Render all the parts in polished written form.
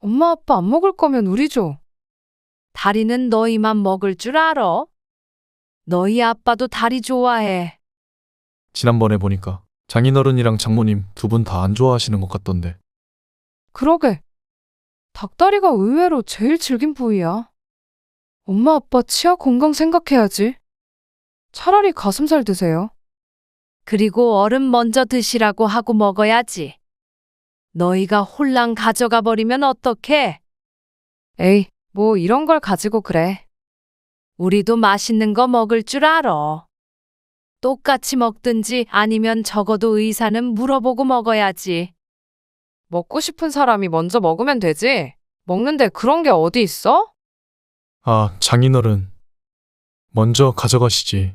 엄마 아빠 안 먹을 거면 우리 줘. 다리는 너희만 먹을 줄 알아? 너희 아빠도 다리 좋아해. 지난번에 보니까 장인어른이랑 장모님 두 분 다 안 좋아하시는 것 같던데. 그러게. 닭다리가 의외로 제일 질긴 부위야. 엄마 아빠 치아 건강 생각해야지. 차라리 가슴살 드세요. 그리고 얼음 먼저 드시라고 하고 먹어야지. 너희가 홀랑 가져가 버리면 어떡해? 에이, 뭐 이런 걸 가지고 그래. 우리도 맛있는 거 먹을 줄 알아. 똑같이 먹든지 아니면 적어도 의사는 물어보고 먹어야지. 먹고 싶은 사람이 먼저 먹으면 되지. 먹는데 그런 게 어디 있어? 아, 장인어른. 먼저 가져가시지.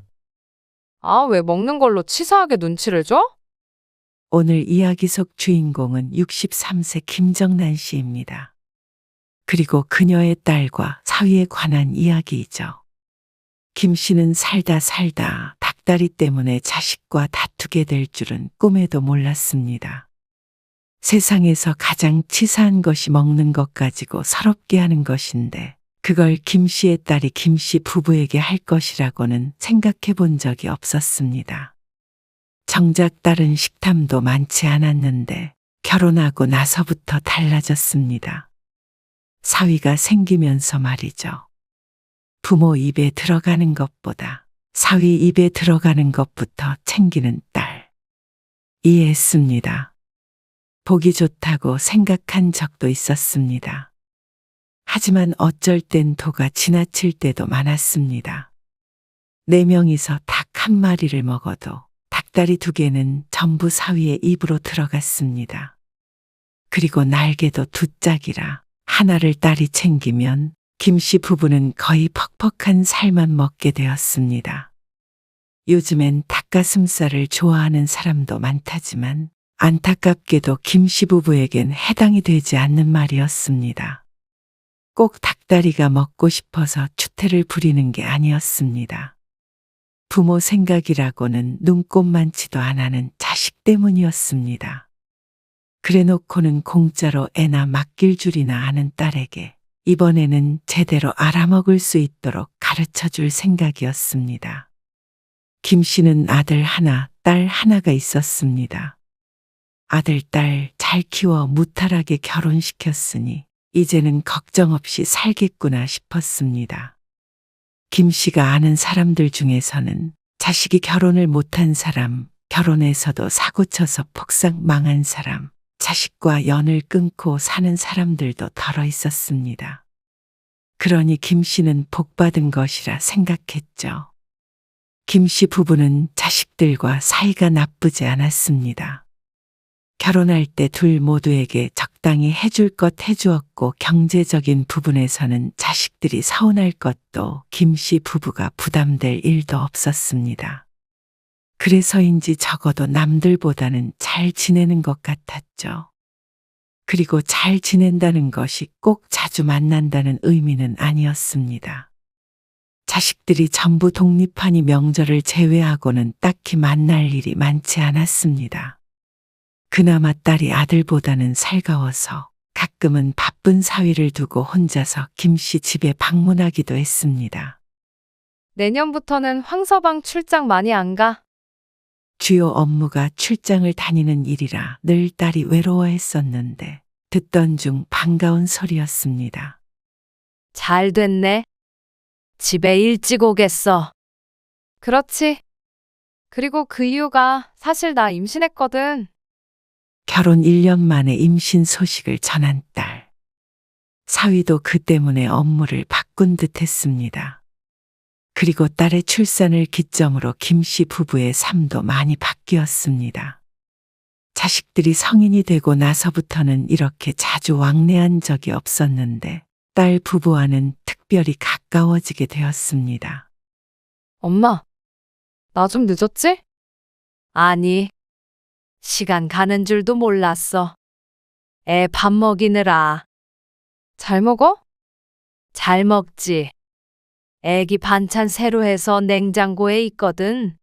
아, 왜 먹는 걸로 치사하게 눈치를 줘? 오늘 이야기 속 주인공은 63세 김정란 씨입니다. 그리고 그녀의 딸과 사위에 관한 이야기이죠. 김 씨는 살다 닭다리 때문에 자식과 다투게 될 줄은 꿈에도 몰랐습니다. 세상에서 가장 치사한 것이 먹는 것 가지고 서럽게 하는 것인데 그걸 김 씨의 딸이 김 씨 부부에게 할 것이라고는 생각해 본 적이 없었습니다. 정작 딸은 식탐도 많지 않았는데 결혼하고 나서부터 달라졌습니다. 사위가 생기면서 말이죠. 부모 입에 들어가는 것보다 사위 입에 들어가는 것부터 챙기는 딸. 이해했습니다. 보기 좋다고 생각한 적도 있었습니다. 하지만 어쩔 땐 도가 지나칠 때도 많았습니다. 4명이서 닭 한 마리를 먹어도 닭다리 2개는 전부 사위의 입으로 들어갔습니다. 그리고 날개도 2짝이라 하나를 딸이 챙기면 김 씨 부부는 거의 퍽퍽한 살만 먹게 되었습니다. 요즘엔 닭가슴살을 좋아하는 사람도 많다지만 안타깝게도 김 씨 부부에겐 해당이 되지 않는 말이었습니다. 꼭 닭다리가 먹고 싶어서 추태를 부리는 게 아니었습니다. 부모 생각이라고는 눈꼽만치도 안 하는 자식 때문이었습니다. 그래놓고는 공짜로 애나 맡길 줄이나 아는 딸에게 이번에는 제대로 알아먹을 수 있도록 가르쳐 줄 생각이었습니다. 김 씨는 아들 하나, 딸 하나가 있었습니다. 아들, 딸 잘 키워 무탈하게 결혼시켰으니 이제는 걱정 없이 살겠구나 싶었습니다. 김 씨가 아는 사람들 중에서는 자식이 결혼을 못한 사람, 결혼해서도 사고쳐서 폭삭 망한 사람, 자식과 연을 끊고 사는 사람들도 덜어 있었습니다. 그러니 김 씨는 복받은 것이라 생각했죠. 김 씨 부부는 자식들과 사이가 나쁘지 않았습니다. 결혼할 때 둘 모두에게 적당히 해줄 것 해주었고 경제적인 부분에서는 자식들이 서운할 것도 김 씨 부부가 부담될 일도 없었습니다. 그래서인지 적어도 남들보다는 잘 지내는 것 같았죠. 그리고 잘 지낸다는 것이 꼭 자주 만난다는 의미는 아니었습니다. 자식들이 전부 독립하니 명절을 제외하고는 딱히 만날 일이 많지 않았습니다. 그나마 딸이 아들보다는 살가워서 가끔은 바쁜 사위를 두고 혼자서 김 씨 집에 방문하기도 했습니다. 내년부터는 황서방 출장 많이 안 가. 주요 업무가 출장을 다니는 일이라 늘 딸이 외로워했었는데 듣던 중 반가운 소리였습니다. 잘 됐네. 집에 일찍 오겠어. 그렇지. 그리고 그 이유가 사실 나 임신했거든. 결혼 1년 만에 임신 소식을 전한 딸. 사위도 그 때문에 업무를 바꾼 듯 했습니다. 그리고 딸의 출산을 기점으로 김 씨 부부의 삶도 많이 바뀌었습니다. 자식들이 성인이 되고 나서부터는 이렇게 자주 왕래한 적이 없었는데 딸 부부와는 특별히 가까워지게 되었습니다. 엄마, 나 좀 늦었지? 아니, 시간 가는 줄도 몰랐어. 애 밥 먹이느라. 잘 먹어? 잘 먹지. 애기 반찬 새로 해서 냉장고에 있거든.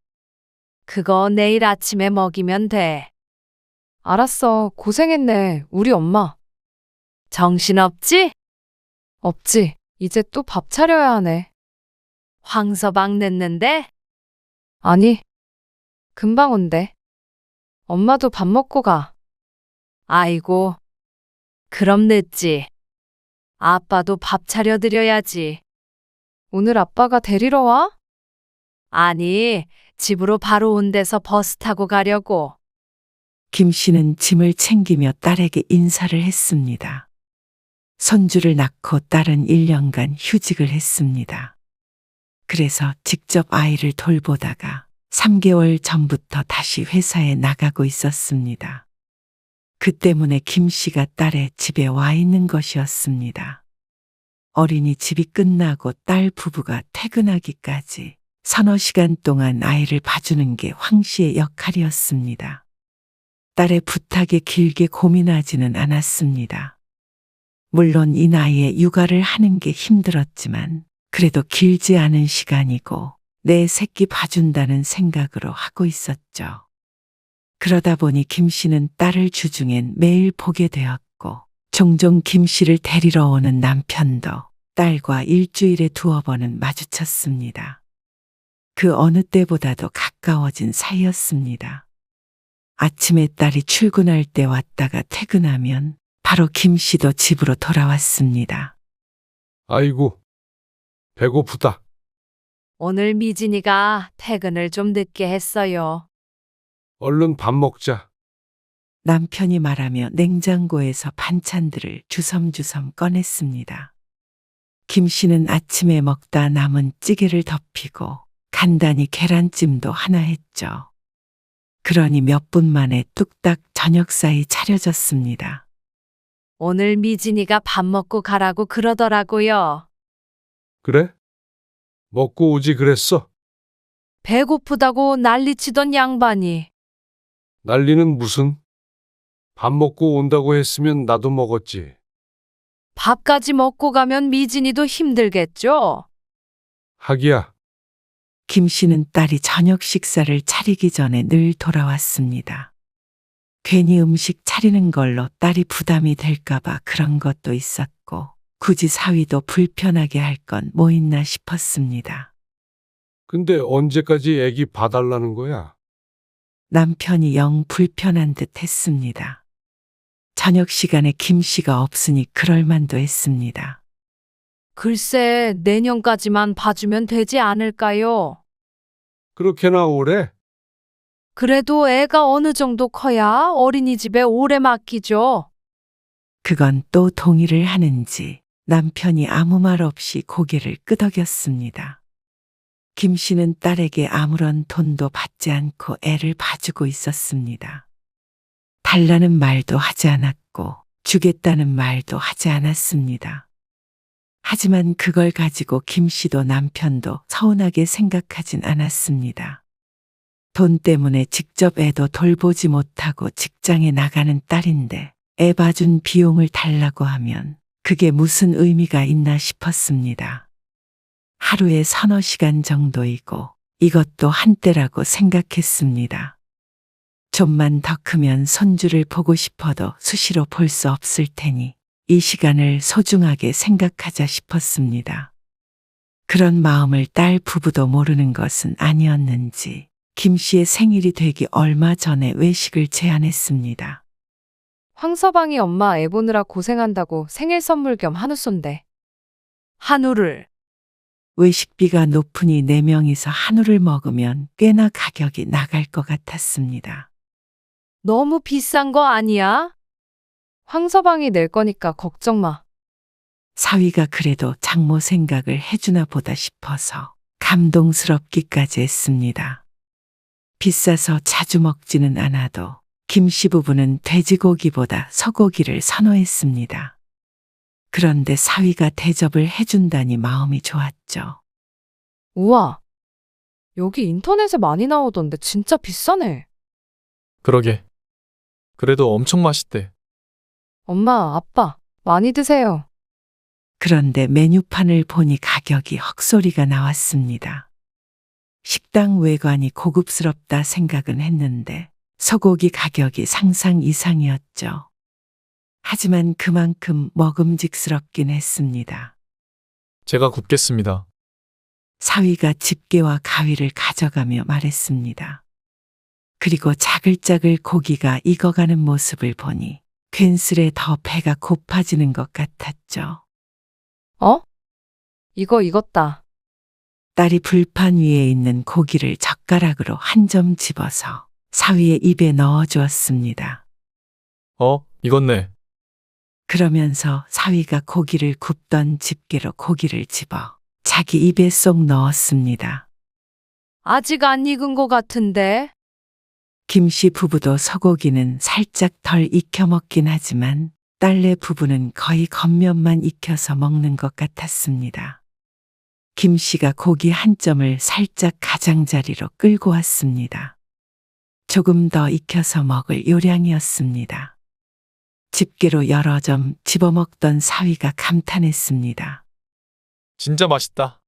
그거 내일 아침에 먹이면 돼. 알았어. 고생했네, 우리 엄마. 정신없지? 없지. 이제 또 밥 차려야 하네. 황서방 냈는데? 아니, 금방 온대. 엄마도 밥 먹고 가. 아이고, 그럼 늦지. 아빠도 밥 차려드려야지. 오늘 아빠가 데리러 와? 아니, 집으로 바로 온 데서 버스 타고 가려고. 김 씨는 짐을 챙기며 딸에게 인사를 했습니다. 손주를 낳고 딸은 1년간 휴직을 했습니다. 그래서 직접 아이를 돌보다가 3개월 전부터 다시 회사에 나가고 있었습니다. 그 때문에 김 씨가 딸의 집에 와 있는 것이었습니다. 어린이집이 끝나고 딸 부부가 퇴근하기까지 서너 시간 동안 아이를 봐주는 게 황 씨의 역할이었습니다. 딸의 부탁에 길게 고민하지는 않았습니다. 물론 이 나이에 육아를 하는 게 힘들었지만 그래도 길지 않은 시간이고 내 새끼 봐준다는 생각으로 하고 있었죠. 그러다 보니 김 씨는 딸을 주중엔 매일 보게 되었고 종종 김 씨를 데리러 오는 남편도 딸과 일주일에 2번은 마주쳤습니다. 그 어느 때보다도 가까워진 사이였습니다. 아침에 딸이 출근할 때 왔다가 퇴근하면 바로 김 씨도 집으로 돌아왔습니다. 아이고, 배고프다. 오늘 미진이가 퇴근을 좀 늦게 했어요. 얼른 밥 먹자. 남편이 말하며 냉장고에서 반찬들을 주섬주섬 꺼냈습니다. 김 씨는 아침에 먹다 남은 찌개를 덮이고 간단히 계란찜도 하나 했죠. 그러니 몇 분 만에 뚝딱 저녁 사이 차려졌습니다. 오늘 미진이가 밥 먹고 가라고 그러더라고요. 그래? 먹고 오지 그랬어? 배고프다고 난리치던 양반이. 난리는 무슨? 밥 먹고 온다고 했으면 나도 먹었지. 밥까지 먹고 가면 미진이도 힘들겠죠? 하기야, 김 씨는 딸이 저녁 식사를 차리기 전에 늘 돌아왔습니다. 괜히 음식 차리는 걸로 딸이 부담이 될까봐 그런 것도 있었고 굳이 사위도 불편하게 할 건 뭐 있나 싶었습니다. 근데 언제까지 애기 봐달라는 거야? 남편이 영 불편한 듯 했습니다. 저녁 시간에 김 씨가 없으니 그럴 만도 했습니다. 글쎄, 내년까지만 봐주면 되지 않을까요? 그렇게나 오래? 그래도 애가 어느 정도 커야 어린이집에 오래 맡기죠. 그건 또 동의를 하는지 남편이 아무 말 없이 고개를 끄덕였습니다. 김 씨는 딸에게 아무런 돈도 받지 않고 애를 봐주고 있었습니다. 달라는 말도 하지 않았고 주겠다는 말도 하지 않았습니다. 하지만 그걸 가지고 김 씨도 남편도 서운하게 생각하진 않았습니다. 돈 때문에 직접 애도 돌보지 못하고 직장에 나가는 딸인데 애 봐준 비용을 달라고 하면 그게 무슨 의미가 있나 싶었습니다. 하루에 서너 시간 정도이고 이것도 한때라고 생각했습니다. 좀만 더 크면 손주를 보고 싶어도 수시로 볼 수 없을 테니 이 시간을 소중하게 생각하자 싶었습니다. 그런 마음을 딸 부부도 모르는 것은 아니었는지 김 씨의 생일이 되기 얼마 전에 외식을 제안했습니다. 황서방이 엄마 애 보느라 고생한다고 생일 선물 겸 한우 쏜대. 한우를. 외식비가 높으니 4명이서 한우를 먹으면 꽤나 가격이 나갈 것 같았습니다. 너무 비싼 거 아니야? 황서방이 낼 거니까 걱정 마. 사위가 그래도 장모 생각을 해주나 보다 싶어서 감동스럽기까지 했습니다. 비싸서 자주 먹지는 않아도 김씨 부부는 돼지고기보다 소고기를 선호했습니다. 그런데 사위가 대접을 해준다니 마음이 좋았죠. 우와. 여기 인터넷에 많이 나오던데 진짜 비싸네. 그러게. 그래도 엄청 맛있대. 엄마, 아빠, 많이 드세요. 그런데 메뉴판을 보니 가격이 헉소리가 나왔습니다. 식당 외관이 고급스럽다 생각은 했는데 소고기 가격이 상상 이상이었죠. 하지만 그만큼 먹음직스럽긴 했습니다. 제가 굽겠습니다. 사위가 집게와 가위를 가져가며 말했습니다. 그리고 자글자글 고기가 익어가는 모습을 보니 괜스레 더 배가 고파지는 것 같았죠. 어? 이거 익었다. 딸이 불판 위에 있는 고기를 젓가락으로 한 점 집어서 사위의 입에 넣어 주었습니다. 익었네. 그러면서 사위가 고기를 굽던 집게로 고기를 집어 자기 입에 쏙 넣었습니다. 아직 안 익은 것 같은데. 김씨 부부도 소고기는 살짝 덜 익혀 먹긴 하지만 딸네 부부는 거의 겉면만 익혀서 먹는 것 같았습니다. 김씨가 고기 한 점을 살짝 가장자리로 끌고 왔습니다. 조금 더 익혀서 먹을 요량이었습니다. 집게로 여러 점 집어먹던 사위가 감탄했습니다. 진짜 맛있다.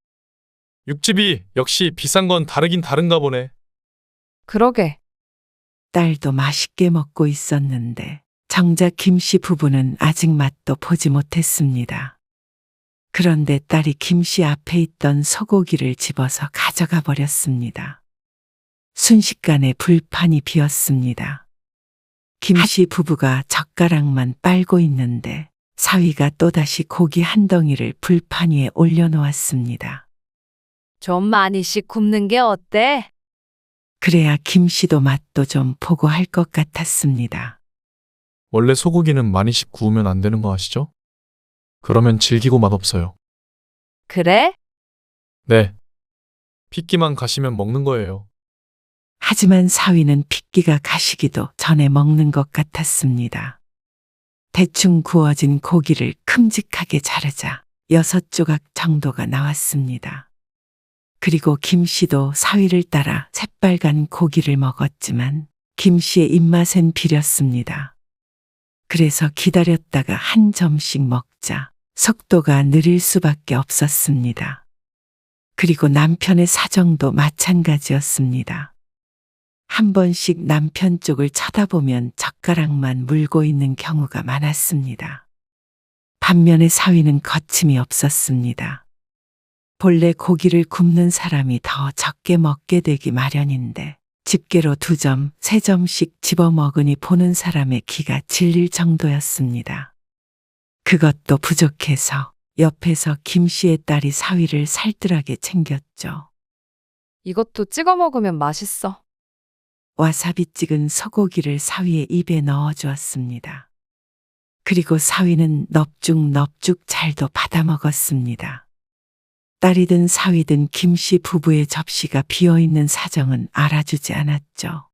육즙이 역시 비싼 건 다르긴 다른가 보네. 그러게. 딸도 맛있게 먹고 있었는데 정작 김씨 부부는 아직 맛도 보지 못했습니다. 그런데 딸이 김씨 앞에 있던 소고기를 집어서 가져가 버렸습니다. 순식간에 불판이 비었습니다. 김씨 부부가 젓가락만 빨고 있는데 사위가 또다시 고기 한 덩이를 불판 위에 올려놓았습니다. 좀 많이씩 굽는 게 어때? 그래야 김씨도 맛도 좀 보고 할 것 같았습니다. 원래 소고기는 많이씩 구우면 안 되는 거 아시죠? 그러면 질기고 맛없어요. 그래? 네. 핏기만 가시면 먹는 거예요. 하지만 사위는 핏기가 가시기도 전에 먹는 것 같았습니다. 대충 구워진 고기를 큼직하게 자르자 6조각 정도가 나왔습니다. 그리고 김씨도 사위를 따라 새빨간 고기를 먹었지만 김씨의 입맛엔 비렸습니다. 그래서 기다렸다가 한 점씩 먹자 속도가 느릴 수밖에 없었습니다. 그리고 남편의 사정도 마찬가지였습니다. 한 번씩 남편 쪽을 쳐다보면 젓가락만 물고 있는 경우가 많았습니다. 반면에 사위는 거침이 없었습니다. 본래 고기를 굽는 사람이 더 적게 먹게 되기 마련인데 집게로 2점, 3점씩 집어먹으니 보는 사람의 기가 질릴 정도였습니다. 그것도 부족해서 옆에서 김씨의 딸이 사위를 살뜰하게 챙겼죠. 이것도 찍어 먹으면 맛있어. 와사비 찍은 소고기를 사위의 입에 넣어 주었습니다. 그리고 사위는 넙죽넙죽 잘도 받아 먹었습니다. 딸이든 사위든 김씨 부부의 접시가 비어있는 사정은 알아주지 않았죠.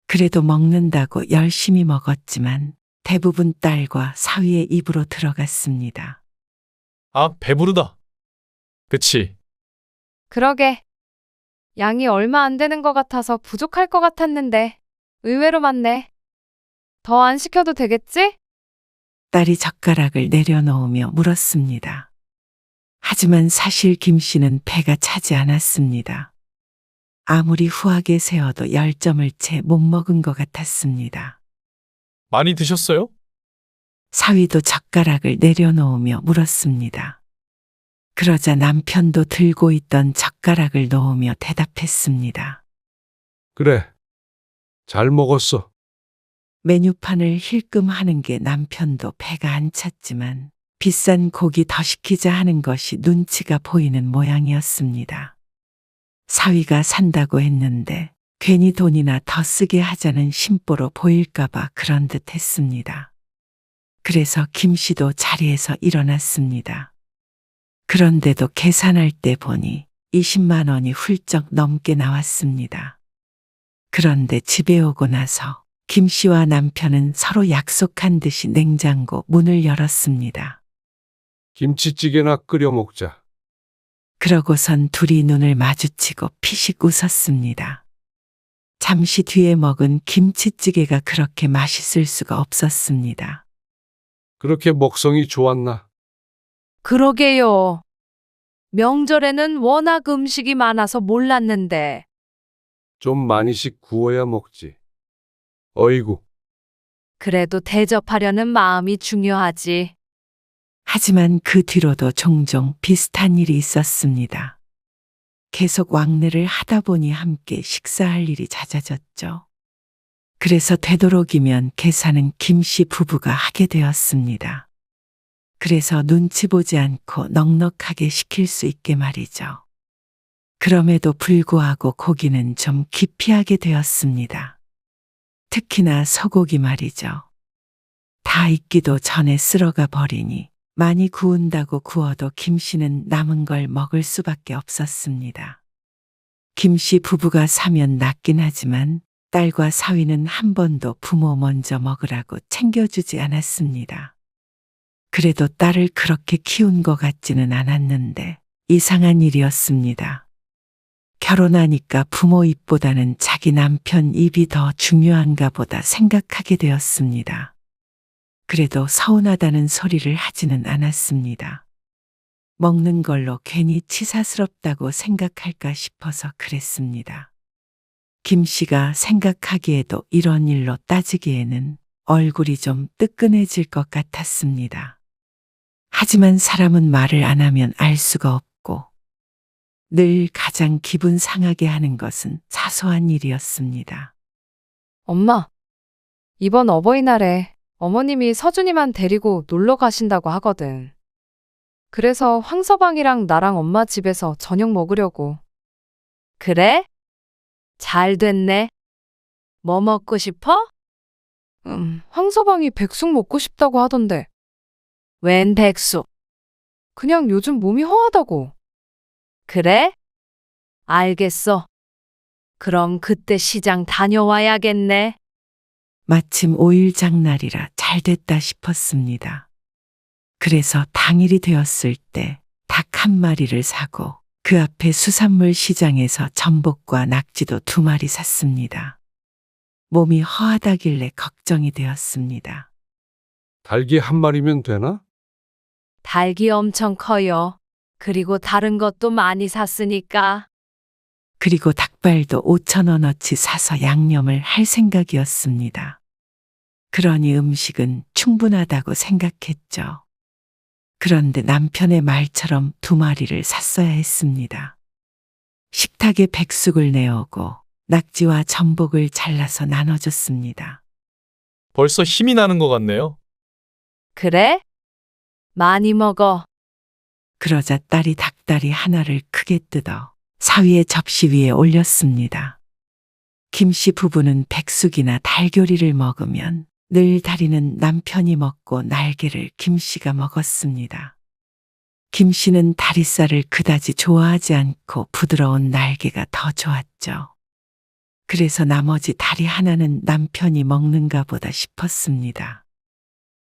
그래도 먹는다고 열심히 먹었지만 대부분 딸과 사위의 입으로 들어갔습니다. 아, 배부르다. 그치? 그러게. 양이 얼마 안 되는 것 같아서 부족할 것 같았는데 의외로 많네. 더 안 시켜도 되겠지? 딸이 젓가락을 내려놓으며 물었습니다. 하지만 사실 김씨는 배가 차지 않았습니다. 아무리 후하게 세어도 10점을 채 못 먹은 것 같았습니다. 많이 드셨어요? 사위도 젓가락을 내려놓으며 물었습니다. 그러자 남편도 들고 있던 젓가락을 놓으며 대답했습니다. 그래. 잘 먹었어. 메뉴판을 힐끔하는 게 남편도 배가 안 찼지만 비싼 고기 더 시키자 하는 것이 눈치가 보이는 모양이었습니다. 사위가 산다고 했는데 괜히 돈이나 더 쓰게 하자는 심보로 보일까봐 그런 듯 했습니다. 그래서 김씨도 자리에서 일어났습니다. 그런데도 계산할 때 보니 20만 원이 훌쩍 넘게 나왔습니다. 그런데 집에 오고 나서 김씨와 남편은 서로 약속한 듯이 냉장고 문을 열었습니다. 김치찌개나 끓여 먹자. 그러고선 둘이 눈을 마주치고 피식 웃었습니다. 잠시 뒤에 먹은 김치찌개가 그렇게 맛있을 수가 없었습니다. 그렇게 먹성이 좋았나? 그러게요. 명절에는 워낙 음식이 많아서 몰랐는데. 좀 많이씩 구워야 먹지. 어이구. 그래도 대접하려는 마음이 중요하지. 하지만 그 뒤로도 종종 비슷한 일이 있었습니다. 계속 왕래를 하다 보니 함께 식사할 일이 잦아졌죠. 그래서 되도록이면 계산은 김씨 부부가 하게 되었습니다. 그래서 눈치 보지 않고 넉넉하게 시킬 수 있게 말이죠. 그럼에도 불구하고 고기는 좀 기피하게 되었습니다. 특히나 소고기 말이죠. 다 익기도 전에 쓸어가 버리니 많이 구운다고 구워도 김씨는 남은 걸 먹을 수밖에 없었습니다. 김씨 부부가 사면 낫긴 하지만 딸과 사위는 한 번도 부모 먼저 먹으라고 챙겨주지 않았습니다. 그래도 딸을 그렇게 키운 것 같지는 않았는데 이상한 일이었습니다. 결혼하니까 부모 입보다는 자기 남편 입이 더 중요한가 보다 생각하게 되었습니다. 그래도 서운하다는 소리를 하지는 않았습니다. 먹는 걸로 괜히 치사스럽다고 생각할까 싶어서 그랬습니다. 김 씨가 생각하기에도 이런 일로 따지기에는 얼굴이 좀 뜨끈해질 것 같았습니다. 하지만 사람은 말을 안 하면 알 수가 없고 늘 가장 기분 상하게 하는 것은 사소한 일이었습니다. 엄마, 이번 어버이날에 어머님이 서준이만 데리고 놀러 가신다고 하거든. 그래서 황서방이랑 나랑 엄마 집에서 저녁 먹으려고. 그래? 잘 됐네. 뭐 먹고 싶어? 황서방이 백숙 먹고 싶다고 하던데. 웬 백숙? 그냥 요즘 몸이 허하다고. 그래? 알겠어. 그럼 그때 시장 다녀와야겠네. 마침 5일 장날이라 잘 됐다 싶었습니다. 그래서 당일이 되었을 때 닭 한 마리를 사고 그 앞에 수산물 시장에서 전복과 낙지도 2마리 샀습니다. 몸이 허하다길래 걱정이 되었습니다. 닭이 한 마리면 되나? 닭이 엄청 커요. 그리고 다른 것도 많이 샀으니까. 그리고 닭발도 5,000원어치 사서 양념을 할 생각이었습니다. 그러니 음식은 충분하다고 생각했죠. 그런데 남편의 말처럼 2마리를 샀어야 했습니다. 식탁에 백숙을 내오고 낙지와 전복을 잘라서 나눠줬습니다. 벌써 힘이 나는 것 같네요. 그래? 많이 먹어. 그러자 딸이 닭다리 하나를 크게 뜯어 사위의 접시 위에 올렸습니다. 김씨 부부는 백숙이나 달교리를 먹으면 늘 다리는 남편이 먹고 날개를 김씨가 먹었습니다. 김씨는 다리살을 그다지 좋아하지 않고 부드러운 날개가 더 좋았죠. 그래서 나머지 다리 하나는 남편이 먹는가 보다 싶었습니다.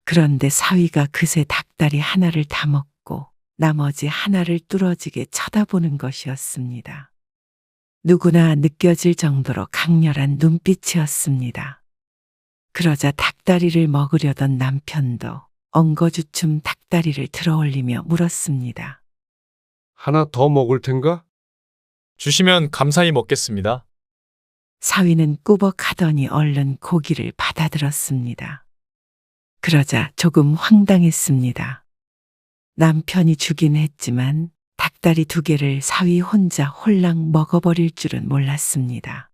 그런데 사위가 그새 닭다리 하나를 다 먹고 나머지 하나를 뚫어지게 쳐다보는 것이었습니다. 누구나 느껴질 정도로 강렬한 눈빛이었습니다. 그러자 닭다리를 먹으려던 남편도 엉거주춤 닭다리를 들어올리며 물었습니다. 하나 더 먹을 텐가? 주시면 감사히 먹겠습니다. 사위는 꾸벅하더니 얼른 고기를 받아들었습니다. 그러자 조금 황당했습니다. 남편이 주긴 했지만 닭다리 2개를 사위 혼자 홀랑 먹어버릴 줄은 몰랐습니다.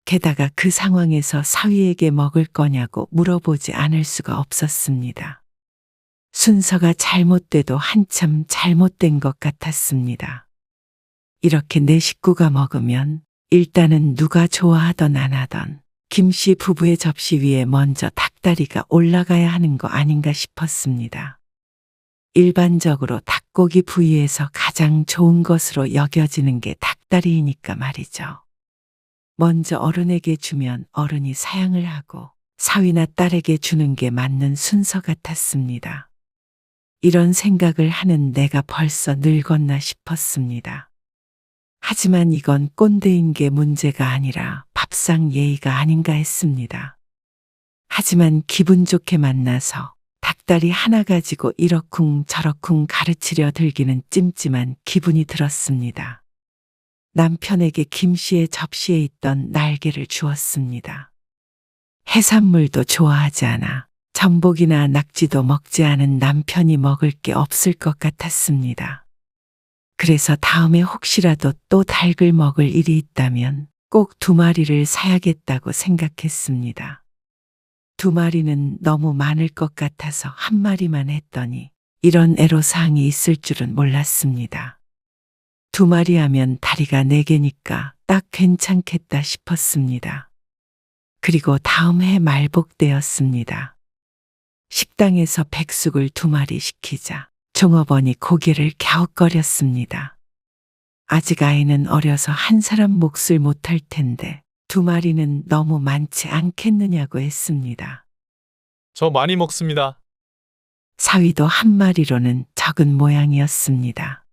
게다가 그 상황에서 사위에게 먹을 거냐고 물어보지 않을 수가 없었습니다. 순서가 잘못돼도 한참 잘못된 것 같았습니다. 이렇게 내 식구가 먹으면 일단은 누가 좋아하던 안 하던 김씨 부부의 접시 위에 먼저 닭다리가 올라가야 하는 거 아닌가 싶었습니다. 일반적으로 닭고기 부위에서 가장 좋은 것으로 여겨지는 게 닭다리이니까 말이죠. 먼저 어른에게 주면 어른이 사양을 하고 사위나 딸에게 주는 게 맞는 순서 같았습니다. 이런 생각을 하는 내가 벌써 늙었나 싶었습니다. 하지만 이건 꼰대인 게 문제가 아니라 밥상 예의가 아닌가 했습니다. 하지만 기분 좋게 만나서 닭다리 하나 가지고 이러쿵 저러쿵 가르치려 들기는 찜찜한 기분이 들었습니다. 남편에게 김씨의 접시에 있던 날개를 주었습니다. 해산물도 좋아하지 않아 전복이나 낙지도 먹지 않은 남편이 먹을 게 없을 것 같았습니다. 그래서 다음에 혹시라도 또 닭을 먹을 일이 있다면 꼭 2마리를 사야겠다고 생각했습니다. 2마리는 너무 많을 것 같아서 1마리만 했더니 이런 애로사항이 있을 줄은 몰랐습니다. 2마리 하면 다리가 4개니까 딱 괜찮겠다 싶었습니다. 그리고 다음 해 말복되었습니다. 식당에서 백숙을 2마리 시키자 종업원이 고개를 갸웃거렸습니다. 아직 아이는 어려서 한 사람 몫을 못할 텐데 2마리는 너무 많지 않겠느냐고 했습니다. 저 많이 먹습니다. 사위도 1마리로는 적은 모양이었습니다.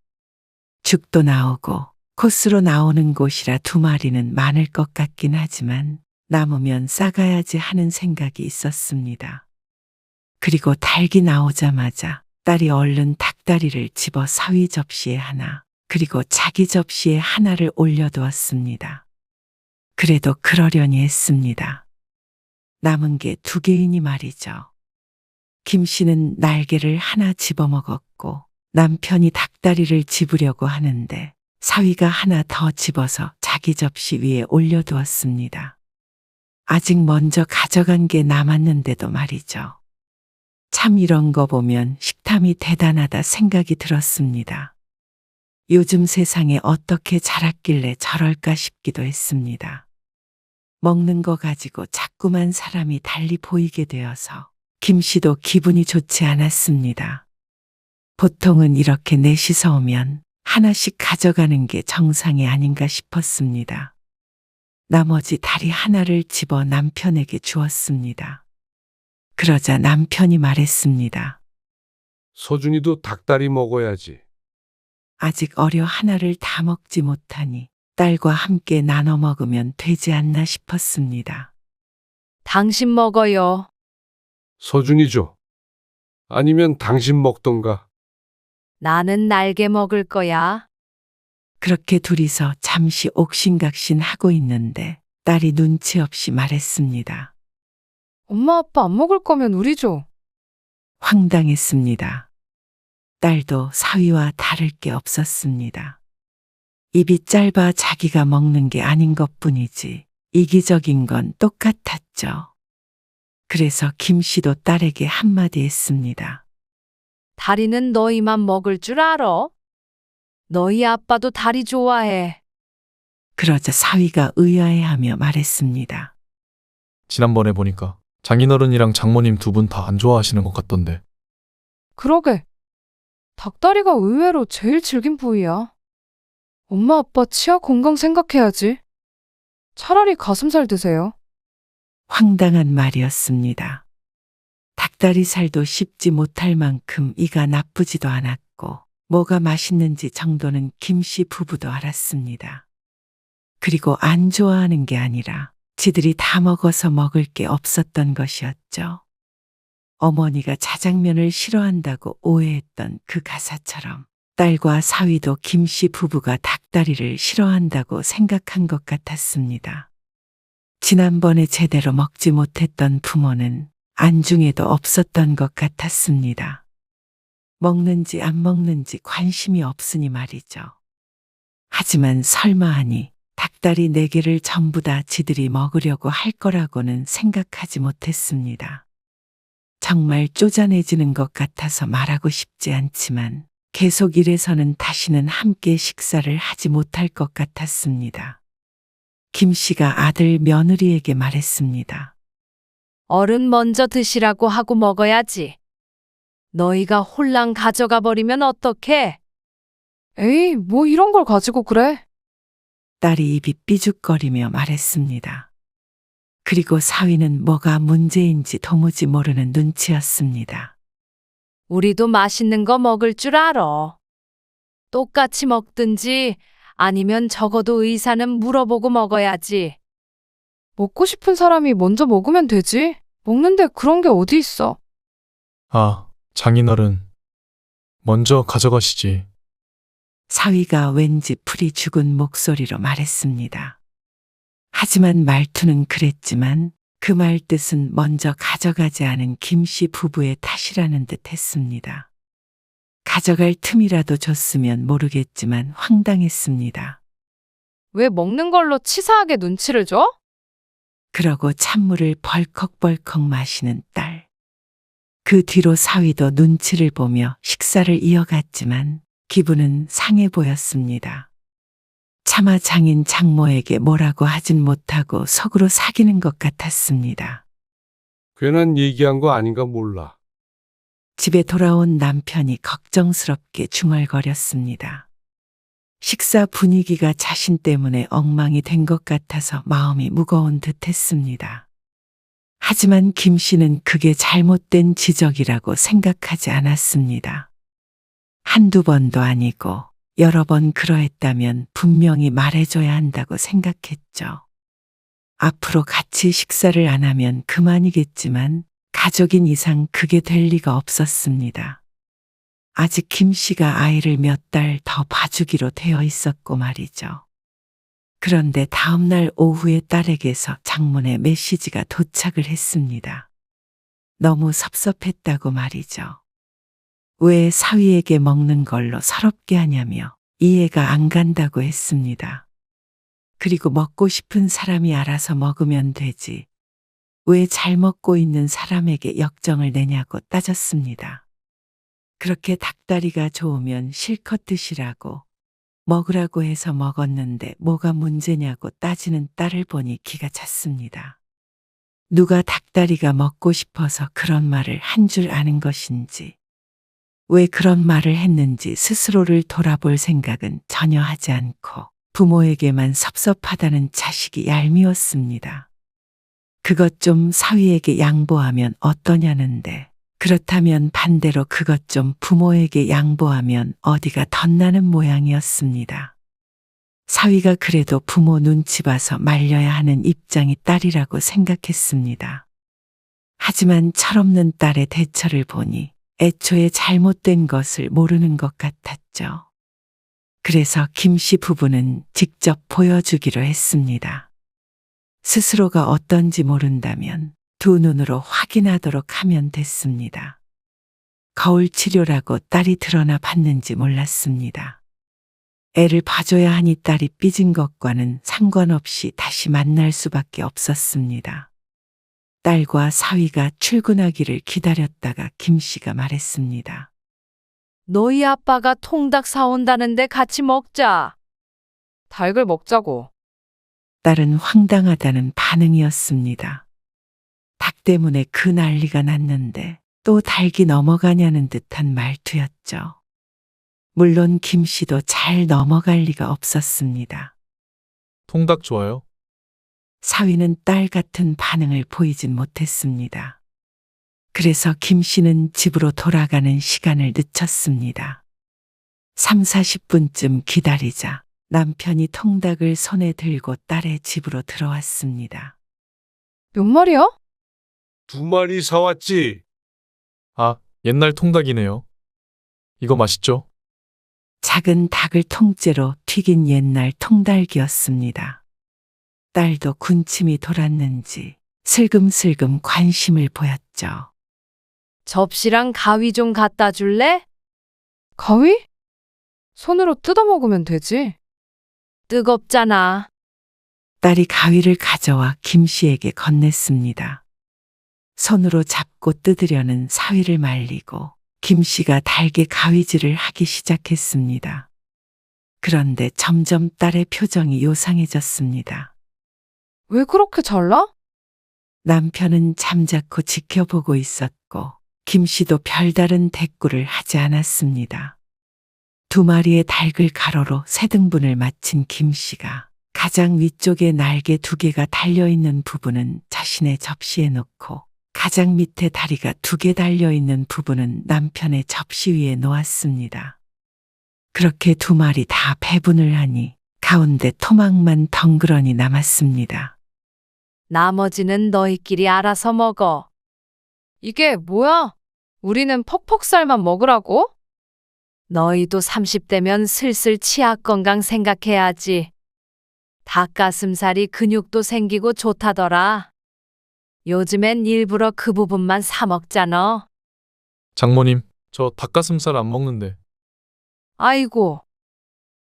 죽도 나오고 코스로 나오는 곳이라 2마리는 많을 것 같긴 하지만 남으면 싸가야지 하는 생각이 있었습니다. 그리고 닭이 나오자마자 딸이 얼른 닭다리를 집어 사위 접시에 하나, 그리고 자기 접시에 하나를 올려두었습니다. 그래도 그러려니 했습니다. 남은 게 2개이니 말이죠. 김 씨는 날개를 하나 집어먹었고 남편이 닭다리를 집으려고 하는데 사위가 하나 더 집어서 자기 접시 위에 올려두었습니다. 아직 먼저 가져간 게 남았는데도 말이죠. 참 이런 거 보면 식탐이 대단하다 생각이 들었습니다. 요즘 세상에 어떻게 자랐길래 저럴까 싶기도 했습니다. 먹는 거 가지고 자꾸만 사람이 달리 보이게 되어서 김 씨도 기분이 좋지 않았습니다. 보통은 이렇게 넷이서 오면 하나씩 가져가는 게 정상이 아닌가 싶었습니다. 나머지 다리 하나를 집어 남편에게 주었습니다. 그러자 남편이 말했습니다. 서준이도 닭다리 먹어야지. 아직 어려 하나를 다 먹지 못하니 딸과 함께 나눠 먹으면 되지 않나 싶었습니다. 당신 먹어요. 서준이 줘. 아니면 당신 먹던가. 나는 날개 먹을 거야. 그렇게 둘이서 잠시 옥신각신 하고 있는데 딸이 눈치 없이 말했습니다. 엄마 아빠 안 먹을 거면 우리 줘. 황당했습니다. 딸도 사위와 다를 게 없었습니다. 입이 짧아 자기가 먹는 게 아닌 것뿐이지 이기적인 건 똑같았죠. 그래서 김 씨도 딸에게 한마디 했습니다. 다리는 너희만 먹을 줄 알아? 너희 아빠도 다리 좋아해. 그러자 사위가 의아해하며 말했습니다. 지난번에 보니까 장인어른이랑 장모님 2분 다 안 좋아하시는 것 같던데. 그러게. 닭다리가 의외로 제일 질긴 부위야. 엄마 아빠 치아 건강 생각해야지. 차라리 가슴살 드세요. 황당한 말이었습니다. 닭다리 살도 씹지 못할 만큼 이가 나쁘지도 않았고 뭐가 맛있는지 정도는 김 씨 부부도 알았습니다. 그리고 안 좋아하는 게 아니라 지들이 다 먹어서 먹을 게 없었던 것이었죠. 어머니가 자장면을 싫어한다고 오해했던 그 가사처럼 딸과 사위도 김 씨 부부가 닭다리를 싫어한다고 생각한 것 같았습니다. 지난번에 제대로 먹지 못했던 부모는 안중에도 없었던 것 같았습니다. 먹는지 안 먹는지 관심이 없으니 말이죠. 하지만 설마 하니 닭다리 4개를 전부 다 지들이 먹으려고 할 거라고는 생각하지 못했습니다. 정말 쪼잔해지는 것 같아서 말하고 싶지 않지만 계속 이래서는 다시는 함께 식사를 하지 못할 것 같았습니다. 김 씨가 아들 며느리에게 말했습니다. 어른 먼저 드시라고 하고 먹어야지. 너희가 홀랑 가져가 버리면 어떡해? 에이, 뭐 이런 걸 가지고 그래? 딸이 입이 삐죽거리며 말했습니다. 그리고 사위는 뭐가 문제인지 도무지 모르는 눈치였습니다. 우리도 맛있는 거 먹을 줄 알아. 똑같이 먹든지 아니면 적어도 의사는 물어보고 먹어야지. 먹고 싶은 사람이 먼저 먹으면 되지. 먹는데 그런 게 어디 있어. 아, 장인어른. 먼저 가져가시지. 사위가 왠지 풀이 죽은 목소리로 말했습니다. 하지만 말투는 그랬지만 그 말 뜻은 먼저 가져가지 않은 김씨 부부의 탓이라는 듯 했습니다. 가져갈 틈이라도 줬으면 모르겠지만 황당했습니다. 왜 먹는 걸로 치사하게 눈치를 줘? 그러고 찬물을 벌컥벌컥 마시는 딸. 그 뒤로 사위도 눈치를 보며 식사를 이어갔지만 기분은 상해 보였습니다. 차마 장인 장모에게 뭐라고 하진 못하고 속으로 사귀는 것 같았습니다. 괜한 얘기한 거 아닌가 몰라. 집에 돌아온 남편이 걱정스럽게 중얼거렸습니다. 식사 분위기가 자신 때문에 엉망이 된 것 같아서 마음이 무거운 듯 했습니다. 하지만 김 씨는 그게 잘못된 지적이라고 생각하지 않았습니다. 한두 번도 아니고 여러 번 그러했다면 분명히 말해줘야 한다고 생각했죠. 앞으로 같이 식사를 안 하면 그만이겠지만 가족인 이상 그게 될 리가 없었습니다. 아직 김 씨가 아이를 몇 달 더 봐주기로 되어 있었고 말이죠. 그런데 다음날 오후에 딸에게서 장문의 메시지가 도착을 했습니다. 너무 섭섭했다고 말이죠. 왜 사위에게 먹는 걸로 서럽게 하냐며 이해가 안 간다고 했습니다. 그리고 먹고 싶은 사람이 알아서 먹으면 되지. 왜 잘 먹고 있는 사람에게 역정을 내냐고 따졌습니다. 그렇게 닭다리가 좋으면 실컷 드시라고 먹으라고 해서 먹었는데 뭐가 문제냐고 따지는 딸을 보니 기가 찼습니다. 누가 닭다리가 먹고 싶어서 그런 말을 한 줄 아는 것인지, 왜 그런 말을 했는지 스스로를 돌아볼 생각은 전혀 하지 않고 부모에게만 섭섭하다는 자식이 얄미웠습니다. 그것 좀 사위에게 양보하면 어떠냐는데, 그렇다면 반대로 그것 좀 부모에게 양보하면 어디가 덧나는 모양이었습니다. 사위가 그래도 부모 눈치 봐서 말려야 하는 입장이 딸이라고 생각했습니다. 하지만 철없는 딸의 대처를 보니 애초에 잘못된 것을 모르는 것 같았죠. 그래서 김씨 부부는 직접 보여주기로 했습니다. 스스로가 어떤지 모른다면 두 눈으로 확인하도록 하면 됐습니다. 거울 치료라고 딸이 드러나 봤는지 몰랐습니다. 애를 봐줘야 하니 딸이 삐진 것과는 상관없이 다시 만날 수밖에 없었습니다. 딸과 사위가 출근하기를 기다렸다가 김씨가 말했습니다. 너희 아빠가 통닭 사온다는데 같이 먹자. 닭을 먹자고. 딸은 황당하다는 반응이었습니다. 닭 때문에 그 난리가 났는데 또 닭이 넘어가냐는 듯한 말투였죠. 물론 김 씨도 잘 넘어갈 리가 없었습니다. 통닭 좋아요? 사위는 딸 같은 반응을 보이진 못했습니다. 그래서 김 씨는 집으로 돌아가는 시간을 늦췄습니다. 3, 40분쯤 기다리자 남편이 통닭을 손에 들고 딸의 집으로 들어왔습니다. 몇 마리야? 2마리 사왔지. 아, 옛날 통닭이네요. 이거 맛있죠? 작은 닭을 통째로 튀긴 옛날 통닭이었습니다. 딸도 군침이 돌았는지 슬금슬금 관심을 보였죠. 접시랑 가위 좀 갖다 줄래? 가위? 손으로 뜯어 먹으면 되지. 뜨겁잖아. 딸이 가위를 가져와 김 씨에게 건넸습니다. 손으로 잡고 뜯으려는 사위를 말리고 김 씨가 달게 가위질을 하기 시작했습니다. 그런데 점점 딸의 표정이 요상해졌습니다. 왜 그렇게 잘라? 남편은 잠자코 지켜보고 있었고 김 씨도 별다른 대꾸를 하지 않았습니다. 2마리의 닭을 가로로 3등분을 마친 김 씨가 가장 위쪽에 날개 2개가 달려있는 부분은 자신의 접시에 놓고 가장 밑에 다리가 2개 달려있는 부분은 남편의 접시 위에 놓았습니다. 그렇게 2마리 다 배분을 하니 가운데 토막만 덩그러니 남았습니다. 나머지는 너희끼리 알아서 먹어. 이게 뭐야? 우리는 퍽퍽살만 먹으라고? 너희도 30대면 슬슬 치아 건강 생각해야지. 닭가슴살이 근육도 생기고 좋다더라. 요즘엔 일부러 그 부분만 사 먹잖아. 장모님, 저 닭가슴살 안 먹는데. 아이고,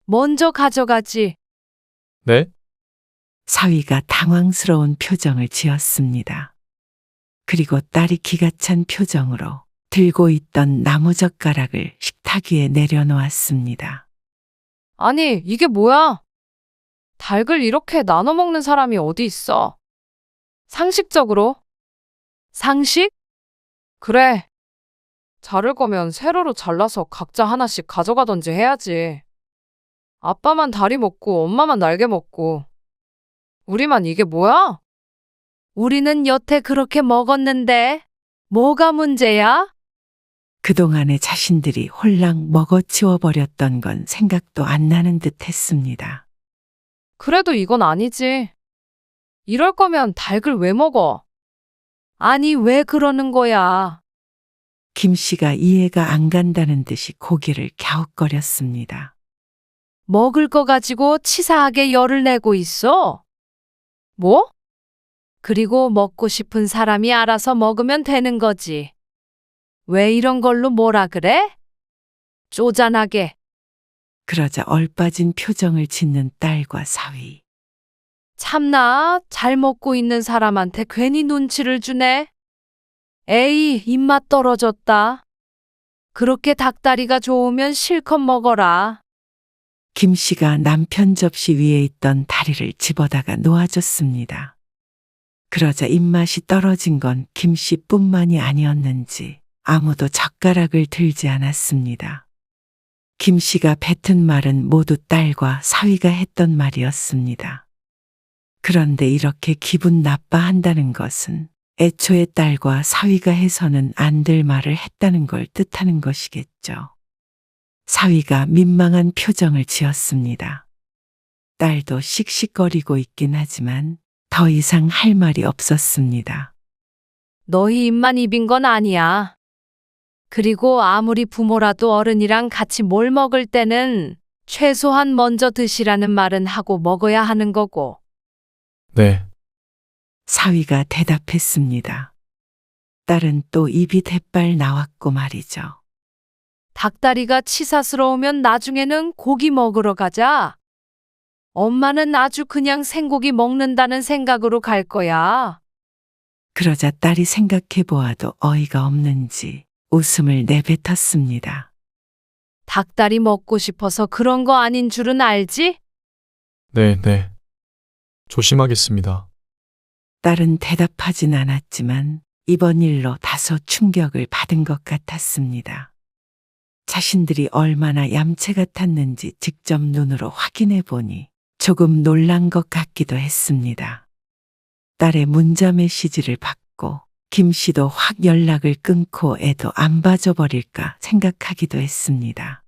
먼저 가져가지. 네? 사위가 당황스러운 표정을 지었습니다. 그리고 딸이 기가 찬 표정으로 들고 있던 나무젓가락을 식탁 위에 내려놓았습니다. 아니, 이게 뭐야? 닭을 이렇게 나눠 먹는 사람이 어디 있어? 상식적으로? 상식? 그래. 자를 거면 세로로 잘라서 각자 하나씩 가져가던지 해야지. 아빠만 다리 먹고 엄마만 날개 먹고. 우리만 이게 뭐야? 우리는 여태 그렇게 먹었는데 뭐가 문제야? 그동안에 자신들이 홀랑 먹어치워 버렸던 건 생각도 안 나는 듯 했습니다. 그래도 이건 아니지. 이럴 거면 닭을 왜 먹어? 아니, 왜 그러는 거야? 김 씨가 이해가 안 간다는 듯이 고개를 갸웃거렸습니다. 먹을 거 가지고 치사하게 열을 내고 있어? 뭐? 그리고 먹고 싶은 사람이 알아서 먹으면 되는 거지. 왜 이런 걸로 뭐라 그래? 쪼잔하게. 그러자 얼빠진 표정을 짓는 딸과 사위. 참나, 잘 먹고 있는 사람한테 괜히 눈치를 주네. 에이, 입맛 떨어졌다. 그렇게 닭다리가 좋으면 실컷 먹어라. 김 씨가 남편 접시 위에 있던 다리를 집어다가 놓아줬습니다. 그러자 입맛이 떨어진 건 김 씨뿐만이 아니었는지 아무도 젓가락을 들지 않았습니다. 김 씨가 뱉은 말은 모두 딸과 사위가 했던 말이었습니다. 그런데 이렇게 기분 나빠한다는 것은 애초에 딸과 사위가 해서는 안 될 말을 했다는 걸 뜻하는 것이겠죠. 사위가 민망한 표정을 지었습니다. 딸도 씩씩거리고 있긴 하지만 더 이상 할 말이 없었습니다. 너희 입만 입인 건 아니야. 그리고 아무리 부모라도 어른이랑 같이 뭘 먹을 때는 최소한 먼저 드시라는 말은 하고 먹어야 하는 거고. 네. 사위가 대답했습니다. 딸은 또 입이 대빨 나왔고 말이죠. 닭다리가 치사스러우면 나중에는 고기 먹으러 가자. 엄마는 아주 그냥 생고기 먹는다는 생각으로 갈 거야. 그러자 딸이 생각해 보아도 어이가 없는지 웃음을 내뱉었습니다. 닭다리 먹고 싶어서 그런 거 아닌 줄은 알지? 네, 네. 조심하겠습니다. 딸은 대답하진 않았지만 이번 일로 다소 충격을 받은 것 같았습니다. 자신들이 얼마나 얌체 같았는지 직접 눈으로 확인해 보니 조금 놀란 것 같기도 했습니다. 딸의 문자 메시지를 받고 김 씨도 확 연락을 끊고 애도 안 봐줘버릴까 생각하기도 했습니다.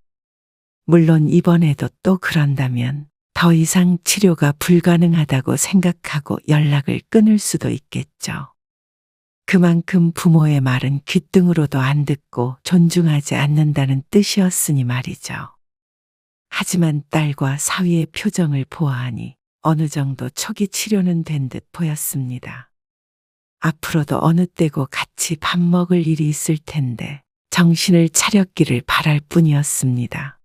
물론 이번에도 또 그런다면 더 이상 치료가 불가능하다고 생각하고 연락을 끊을 수도 있겠죠. 그만큼 부모의 말은 귓등으로도 안 듣고 존중하지 않는다는 뜻이었으니 말이죠. 하지만 딸과 사위의 표정을 보아하니 어느 정도 초기 치료는 된 듯 보였습니다. 앞으로도 어느 때고 같이 밥 먹을 일이 있을 텐데 정신을 차렸기를 바랄 뿐이었습니다.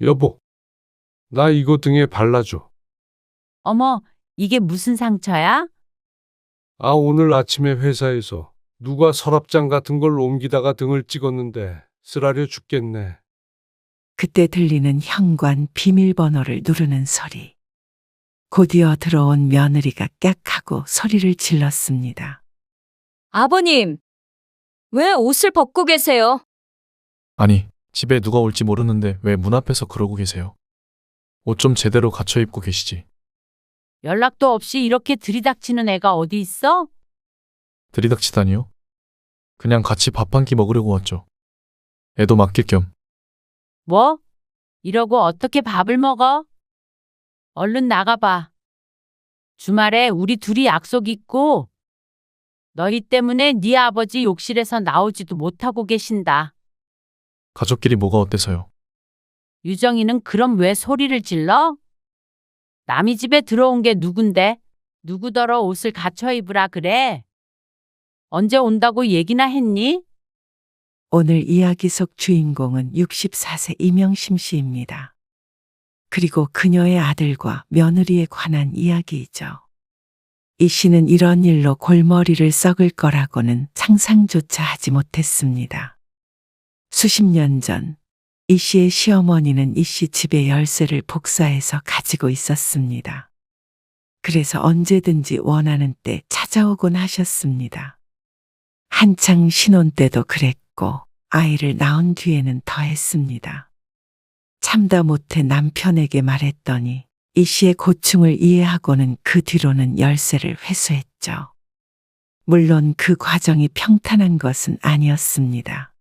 여보, 나 이거 등에 발라줘. 어머, 이게 무슨 상처야? 아, 오늘 아침에 회사에서 누가 서랍장 같은 걸 옮기다가 등을 찍었는데 쓰라려 죽겠네. 그때 들리는 현관 비밀번호를 누르는 소리. 곧이어 들어온 며느리가 깍하고 소리를 질렀습니다. 아버님, 왜 옷을 벗고 계세요? 아니, 집에 누가 올지 모르는데 왜 문 앞에서 그러고 계세요? 옷 좀 제대로 갖춰 입고 계시지. 연락도 없이 이렇게 들이닥치는 애가 어디 있어? 들이닥치다니요? 그냥 같이 밥 한 끼 먹으려고 왔죠. 애도 맡길 겸. 뭐? 이러고 어떻게 밥을 먹어? 얼른 나가봐. 주말에 우리 둘이 약속 있고 너희 때문에 네 아버지 욕실에서 나오지도 못하고 계신다. 가족끼리 뭐가 어때서요? 유정이는 그럼 왜 소리를 질러? 남이 집에 들어온 게 누군데? 누구더러 옷을 갖춰 입으라 그래? 언제 온다고 얘기나 했니? 오늘 이야기 속 주인공은 64세 이명심 씨입니다. 그리고 그녀의 아들과 며느리에 관한 이야기이죠. 이 씨는 이런 일로 골머리를 썩을 거라고는 상상조차 하지 못했습니다. 수십 년 전, 이 씨의 시어머니는 이 씨 집의 열쇠를 복사해서 가지고 있었습니다. 그래서 언제든지 원하는 때 찾아오곤 하셨습니다. 한창 신혼 때도 그랬고, 아이를 낳은 뒤에는 더했습니다. 참다 못해 남편에게 말했더니 이 씨의 고충을 이해하고는 그 뒤로는 열쇠를 회수했죠. 물론 그 과정이 평탄한 것은 아니었습니다.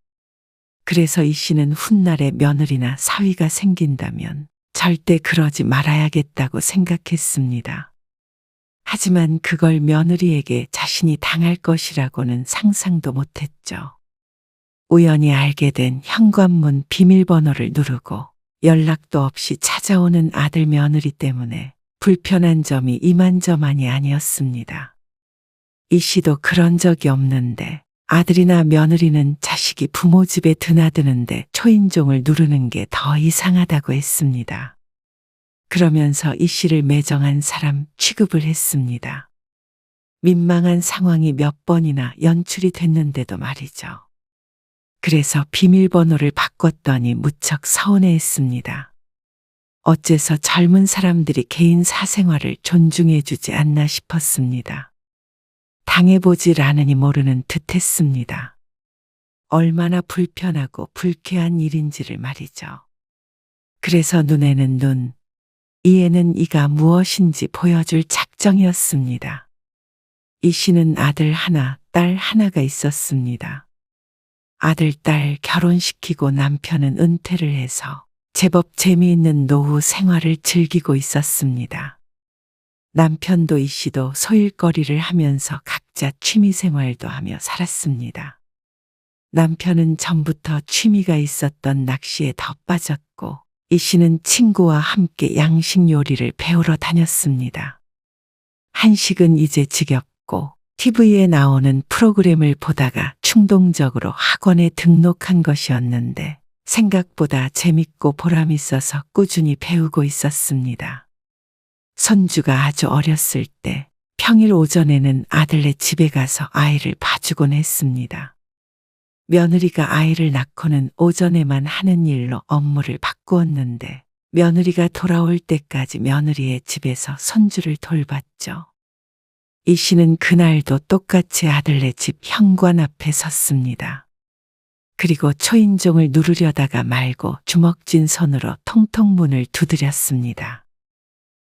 그래서 이 씨는 훗날에 며느리나 사위가 생긴다면 절대 그러지 말아야겠다고 생각했습니다. 하지만 그걸 며느리에게 자신이 당할 것이라고는 상상도 못했죠. 우연히 알게 된 현관문 비밀번호를 누르고 연락도 없이 찾아오는 아들 며느리 때문에 불편한 점이 이만저만이 아니었습니다. 이 씨도 그런 적이 없는데 아들이나 며느리는 자식이 부모 집에 드나드는데 초인종을 누르는 게 더 이상하다고 했습니다. 그러면서 이 씨를 매정한 사람 취급을 했습니다. 민망한 상황이 몇 번이나 연출이 됐는데도 말이죠. 그래서 비밀번호를 바꿨더니 무척 서운해했습니다. 어째서 젊은 사람들이 개인 사생활을 존중해주지 않나 싶었습니다. 당해보질 않으니 모르는 듯 했습니다. 얼마나 불편하고 불쾌한 일인지를 말이죠. 그래서 눈에는 눈, 이에는 이가 무엇인지 보여줄 작정이었습니다. 이 씨는 아들 하나, 딸 하나가 있었습니다. 아들, 딸 결혼시키고 남편은 은퇴를 해서 제법 재미있는 노후 생활을 즐기고 있었습니다. 남편도 이 씨도 소일거리를 하면서 각자 취미생활도 하며 살았습니다. 남편은 전부터 취미가 있었던 낚시에 더 빠졌고 이 씨는 친구와 함께 양식 요리를 배우러 다녔습니다. 한식은 이제 지겹고 TV에 나오는 프로그램을 보다가 충동적으로 학원에 등록한 것이었는데 생각보다 재밌고 보람 있어서 꾸준히 배우고 있었습니다. 손주가 아주 어렸을 때 평일 오전에는 아들네 집에 가서 아이를 봐주곤 했습니다. 며느리가 아이를 낳고는 오전에만 하는 일로 업무를 바꾸었는데 며느리가 돌아올 때까지 며느리의 집에서 손주를 돌봤죠. 이 씨는 그날도 똑같이 아들네 집 현관 앞에 섰습니다. 그리고 초인종을 누르려다가 말고 주먹진 손으로 통통 문을 두드렸습니다.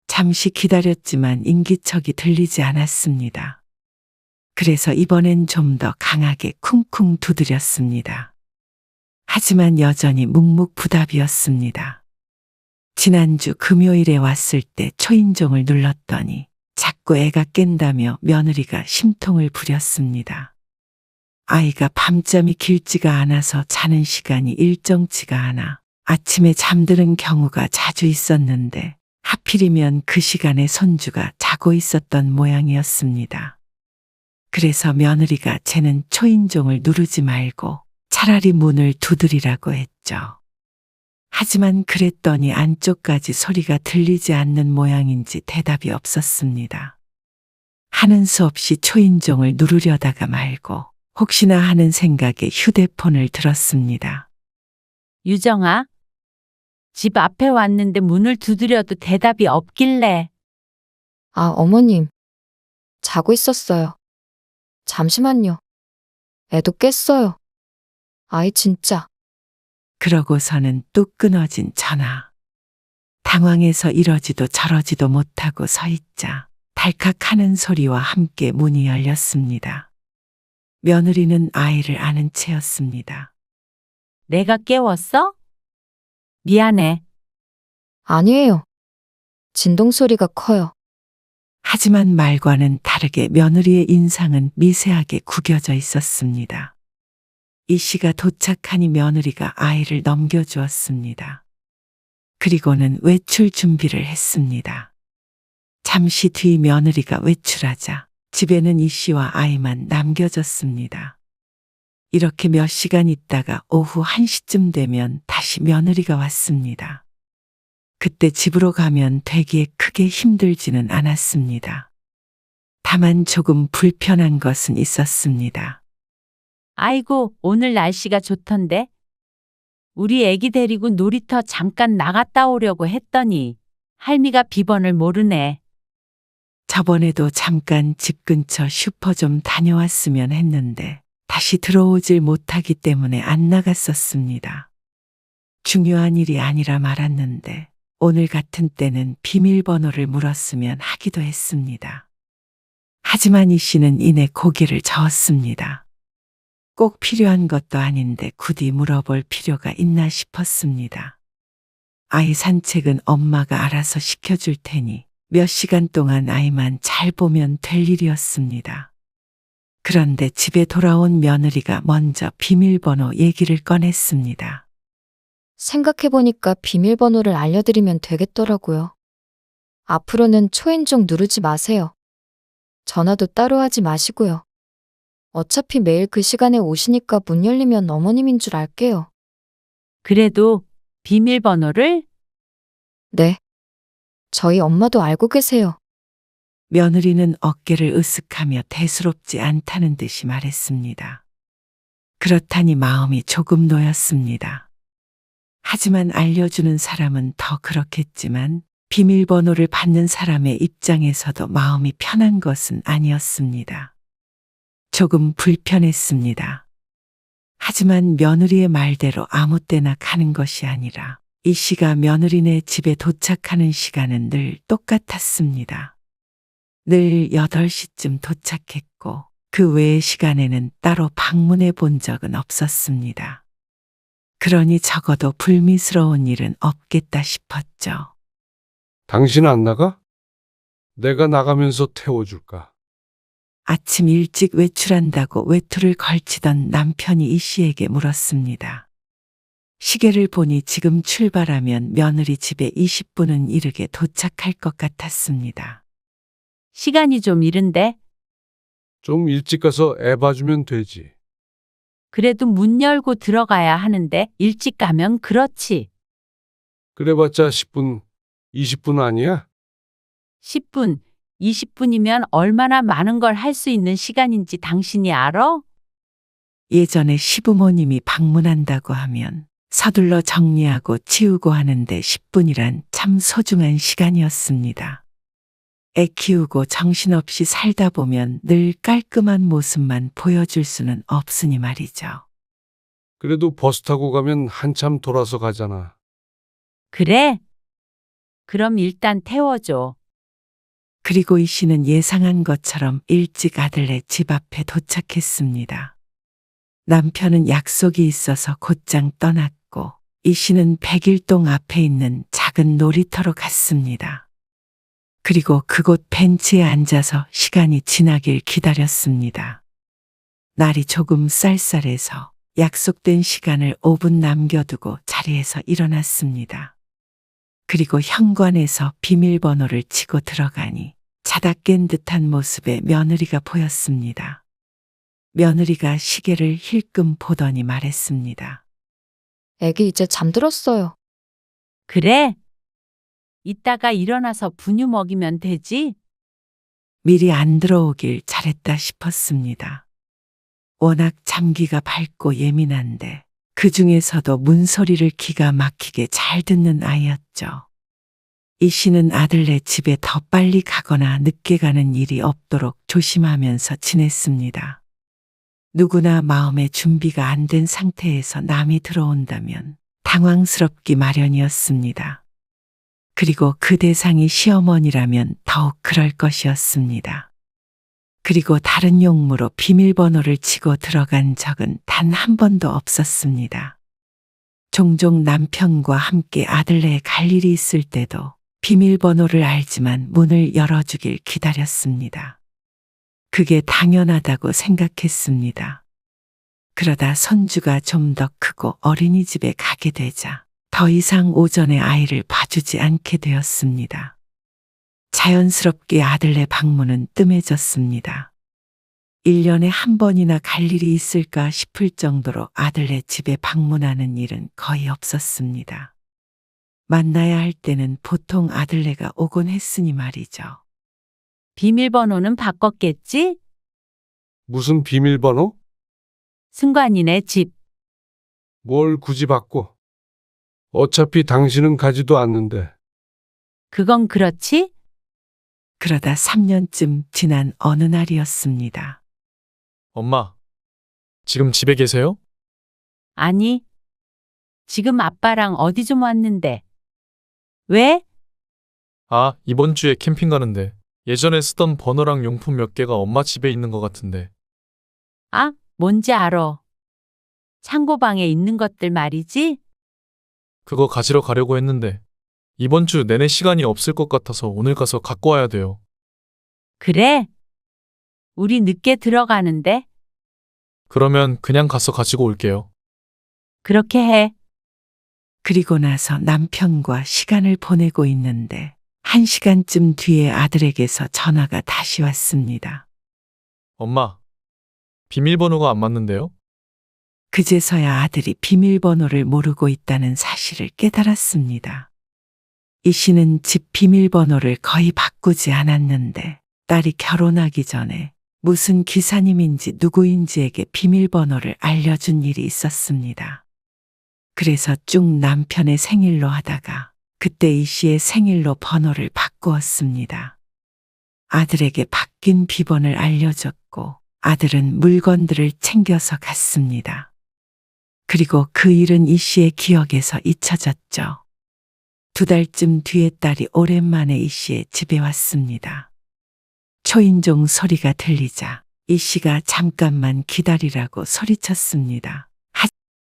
잠시 기다렸지만 인기척이 들리지 않았습니다. 그래서 이번엔 좀 더 강하게 쿵쿵 두드렸습니다. 하지만 여전히 묵묵부답이었습니다. 지난주 금요일에 왔을 때 초인종을 눌렀더니 자꾸 애가 깬다며 며느리가 심통을 부렸습니다. 아이가 밤잠이 길지가 않아서 자는 시간이 일정치가 않아 아침에 잠드는 경우가 자주 있었는데 하필이면 그 시간에 손주가 자고 있었던 모양이었습니다. 그래서 며느리가 쟤는 초인종을 누르지 말고 차라리 문을 두드리라고 했죠. 하지만 그랬더니 안쪽까지 소리가 들리지 않는 모양인지 대답이 없었습니다. 하는 수 없이 초인종을 누르려다가 말고 혹시나 하는 생각에 휴대폰을 들었습니다. 유정아, 집 앞에 왔는데 문을 두드려도 대답이 없길래. 아, 어머님. 자고 있었어요. 잠시만요. 애도 깼어요. 아이 진짜. 그러고서는 뚝 끊어진 전화. 당황해서 이러지도 저러지도 못하고 서 있자 달칵 하는 소리와 함께 문이 열렸습니다. 며느리는 아이를 안은 채였습니다. 내가 깨웠어? 미안해. 아니에요. 진동 소리가 커요. 하지만 말과는 다르게 며느리의 인상은 미세하게 구겨져 있었습니다. 이 씨가 도착하니 며느리가 아이를 넘겨주었습니다. 그리고는 외출 준비를 했습니다. 잠시 뒤 며느리가 외출하자 집에는 이 씨와 아이만 남겨졌습니다. 이렇게 몇 시간 있다가 오후 1시쯤 되면 다시 며느리가 왔습니다. 그때 집으로 가면 되기에 크게 힘들지는 않았습니다. 다만 조금 불편한 것은 있었습니다. 아이고, 오늘 날씨가 좋던데. 우리 애기 데리고 놀이터 잠깐 나갔다 오려고 했더니 할미가 비번을 모르네. 저번에도 잠깐 집 근처 슈퍼 좀 다녀왔으면 했는데 다시 들어오질 못하기 때문에 안 나갔었습니다. 중요한 일이 아니라 말았는데 오늘 같은 때는 비밀번호를 물었으면 하기도 했습니다. 하지만 이 씨는 이내 고개를 저었습니다. 꼭 필요한 것도 아닌데 굳이 물어볼 필요가 있나 싶었습니다. 아이 산책은 엄마가 알아서 시켜줄 테니 몇 시간 동안 아이만 잘 보면 될 일이었습니다. 그런데 집에 돌아온 며느리가 먼저 비밀번호 얘기를 꺼냈습니다. 생각해보니까 비밀번호를 알려드리면 되겠더라고요. 앞으로는 초인종 누르지 마세요. 전화도 따로 하지 마시고요. 어차피 매일 그 시간에 오시니까 문 열리면 어머님인 줄 알게요. 그래도 비밀번호를? 네. 저희 엄마도 알고 계세요. 며느리는 어깨를 으쓱하며 대수롭지 않다는 듯이 말했습니다. 그렇다니 마음이 조금 놓였습니다. 하지만 알려주는 사람은 더 그렇겠지만 비밀번호를 받는 사람의 입장에서도 마음이 편한 것은 아니었습니다. 조금 불편했습니다. 하지만 며느리의 말대로 아무 때나 가는 것이 아니라 이 씨가 며느리네 집에 도착하는 시간은 늘 똑같았습니다. 늘 8시쯤 도착했고 그 외의 시간에는 따로 방문해 본 적은 없었습니다. 그러니 적어도 불미스러운 일은 없겠다 싶었죠. 당신 안 나가? 내가 나가면서 태워줄까? 아침 일찍 외출한다고 외투를 걸치던 남편이 이 씨에게 물었습니다. 시계를 보니 지금 출발하면 며느리 집에 20분은 이르게 도착할 것 같았습니다. 시간이 좀 이른데. 좀 일찍 가서 애 봐주면 되지. 그래도 문 열고 들어가야 하는데 일찍 가면 그렇지. 그래봤자 10분, 20분 아니야? 10분, 20분이면 얼마나 많은 걸 할 수 있는 시간인지 당신이 알아? 예전에 시부모님이 방문한다고 하면 서둘러 정리하고 치우고 하는데 10분이란 참 소중한 시간이었습니다. 애 키우고 정신없이 살다 보면 늘 깔끔한 모습만 보여줄 수는 없으니 말이죠. 그래도 버스 타고 가면 한참 돌아서 가잖아. 그래? 그럼 일단 태워줘. 그리고 이 씨는 예상한 것처럼 일찍 아들네 집 앞에 도착했습니다. 남편은 약속이 있어서 곧장 떠났고 이 씨는 백일동 앞에 있는 작은 놀이터로 갔습니다. 그리고 그곳 벤치에 앉아서 시간이 지나길 기다렸습니다. 날이 조금 쌀쌀해서 약속된 시간을 5분 남겨두고 자리에서 일어났습니다. 그리고 현관에서 비밀번호를 치고 들어가니 자다 깬 듯한 모습의 며느리가 보였습니다. 며느리가 시계를 힐끔 보더니 말했습니다. 애기 이제 잠들었어요. 그래? 이따가 일어나서 분유 먹이면 되지? 미리 안 들어오길 잘했다 싶었습니다. 워낙 잠기가 밝고 예민한데 그 중에서도 문소리를 기가 막히게 잘 듣는 아이였죠. 이 씨는 아들네 집에 더 빨리 가거나 늦게 가는 일이 없도록 조심하면서 지냈습니다. 누구나 마음의 준비가 안 된 상태에서 남이 들어온다면 당황스럽기 마련이었습니다. 그리고 그 대상이 시어머니라면 더욱 그럴 것이었습니다. 그리고 다른 용무로 비밀번호를 치고 들어간 적은 단 한 번도 없었습니다. 종종 남편과 함께 아들네에 갈 일이 있을 때도 비밀번호를 알지만 문을 열어주길 기다렸습니다. 그게 당연하다고 생각했습니다. 그러다 손주가 좀 더 크고 어린이집에 가게 되자 더 이상 오전에 아이를 봐주지 않게 되었습니다. 자연스럽게 아들네 방문은 뜸해졌습니다. 1년에 한 번이나 갈 일이 있을까 싶을 정도로 아들네 집에 방문하는 일은 거의 없었습니다. 만나야 할 때는 보통 아들네가 오곤 했으니 말이죠. 비밀번호는 바꿨겠지? 무슨 비밀번호? 승관이네 집. 뭘 굳이 바꿔? 어차피 당신은 가지도 않는데. 그건 그렇지? 그러다 3년쯤 지난 어느 날이었습니다. 엄마, 지금 집에 계세요? 아니. 지금 아빠랑 어디 좀 왔는데. 왜? 아, 이번 주에 캠핑 가는데 예전에 쓰던 번호랑 용품 몇 개가 엄마 집에 있는 것 같은데. 아, 뭔지 알아. 창고방에 있는 것들 말이지? 그거 가지러 가려고 했는데 이번 주 내내 시간이 없을 것 같아서 오늘 가서 갖고 와야 돼요. 그래? 우리 늦게 들어가는데? 그러면 그냥 가서 가지고 올게요. 그렇게 해. 그리고 나서 남편과 시간을 보내고 있는데 1시간쯤 뒤에 아들에게서 전화가 다시 왔습니다. 엄마, 비밀번호가 안 맞는데요? 그제서야 아들이 비밀번호를 모르고 있다는 사실을 깨달았습니다. 이 씨는 집 비밀번호를 거의 바꾸지 않았는데 딸이 결혼하기 전에 무슨 기사님인지 누구인지에게 비밀번호를 알려준 일이 있었습니다. 그래서 쭉 남편의 생일로 하다가 그때 이 씨의 생일로 번호를 바꾸었습니다. 아들에게 바뀐 비번을 알려줬고 아들은 물건들을 챙겨서 갔습니다. 그리고 그 일은 이 씨의 기억에서 잊혀졌죠. 2달쯤 뒤에 딸이 오랜만에 이 씨의 집에 왔습니다. 초인종 소리가 들리자 이 씨가 잠깐만 기다리라고 소리쳤습니다.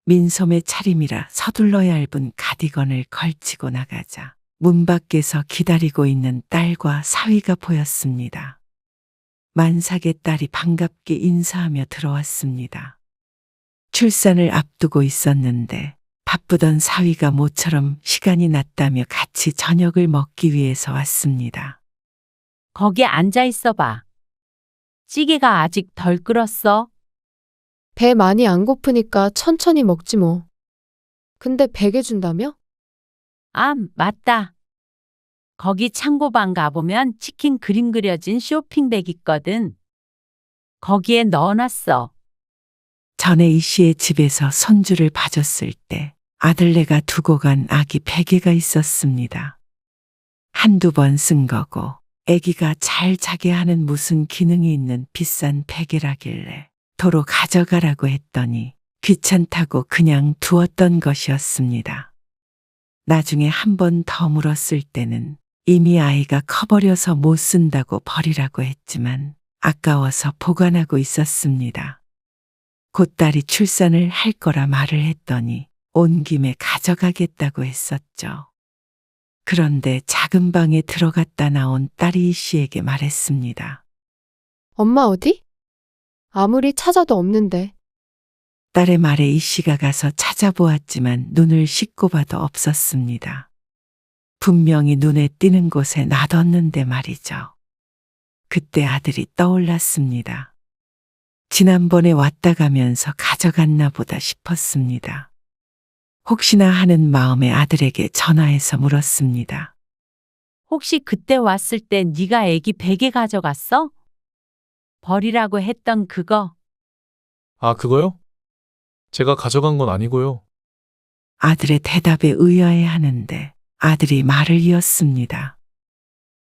민소매 차림이라 서둘러 얇은 가디건을 걸치고 나가자 문 밖에서 기다리고 있는 딸과 사위가 보였습니다. 만삭의 딸이 반갑게 인사하며 들어왔습니다. 출산을 앞두고 있었는데 바쁘던 사위가 모처럼 시간이 났다며 같이 저녁을 먹기 위해서 왔습니다. 거기 앉아 있어 봐. 찌개가 아직 덜 끓었어. 배 많이 안 고프니까 천천히 먹지 뭐. 근데 베개 준다며? 아, 맞다. 거기 창고방 가보면 치킨 그림 그려진 쇼핑백 있거든. 거기에 넣어놨어. 전에 이 씨의 집에서 손주를 봐줬을 때 아들네가 두고 간 아기 베개가 있었습니다. 한두 번 쓴 거고 아기가 잘 자게 하는 무슨 기능이 있는 비싼 베개라길래 도로 가져가라고 했더니 귀찮다고 그냥 두었던 것이었습니다. 나중에 한 번 더 물었을 때는 이미 아이가 커버려서 못 쓴다고 버리라고 했지만 아까워서 보관하고 있었습니다. 곧 딸이 출산을 할 거라 말을 했더니 온 김에 가져가겠다고 했었죠. 그런데 작은 방에 들어갔다 나온 딸이 이 씨에게 말했습니다. 엄마 어디? 아무리 찾아도 없는데. 딸의 말에 이 씨가 가서 찾아보았지만 눈을 씻고 봐도 없었습니다. 분명히 눈에 띄는 곳에 놔뒀는데 말이죠. 그때 아들이 떠올랐습니다. 지난번에 왔다 가면서 가져갔나 보다 싶었습니다. 혹시나 하는 마음에 아들에게 전화해서 물었습니다. 혹시 그때 왔을 때 네가 애기 베개 가져갔어? 버리라고 했던 그거. 아, 그거요? 제가 가져간 건 아니고요. 아들의 대답에 의아해 하는데 아들이 말을 이었습니다.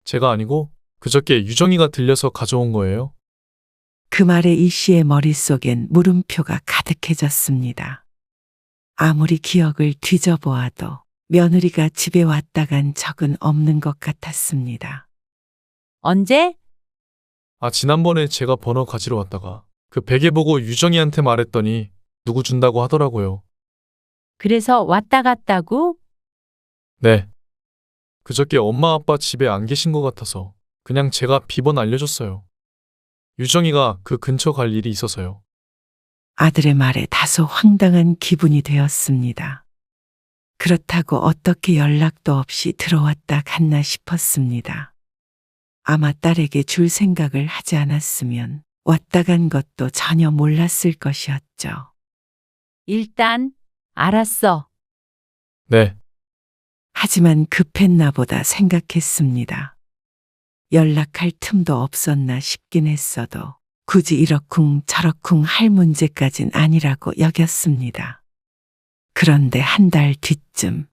제가 아니고 그저께 유정이가 들려서 가져온 거예요. 그 말에 이 씨의 머릿속엔 물음표가 가득해졌습니다. 아무리 기억을 뒤져보아도 며느리가 집에 왔다 간 적은 없는 것 같았습니다. 언제? 아, 지난번에 제가 번호 가지러 왔다가 그 베개 보고 유정이한테 말했더니 누구 준다고 하더라고요. 그래서 왔다 갔다고? 네. 그저께 엄마 아빠 집에 안 계신 것 같아서 그냥 제가 비번 알려줬어요. 유정이가 그 근처 갈 일이 있어서요. 아들의 말에 다소 황당한 기분이 되었습니다. 그렇다고 어떻게 연락도 없이 들어왔다 갔나 싶었습니다. 아마 딸에게 줄 생각을 하지 않았으면 왔다 간 것도 전혀 몰랐을 것이었죠. 일단 알았어. 네. 하지만 급했나 보다 생각했습니다. 연락할 틈도 없었나 싶긴 했어도 굳이 이러쿵 저러쿵 할 문제까진 아니라고 여겼습니다. 그런데 한 달 뒤쯤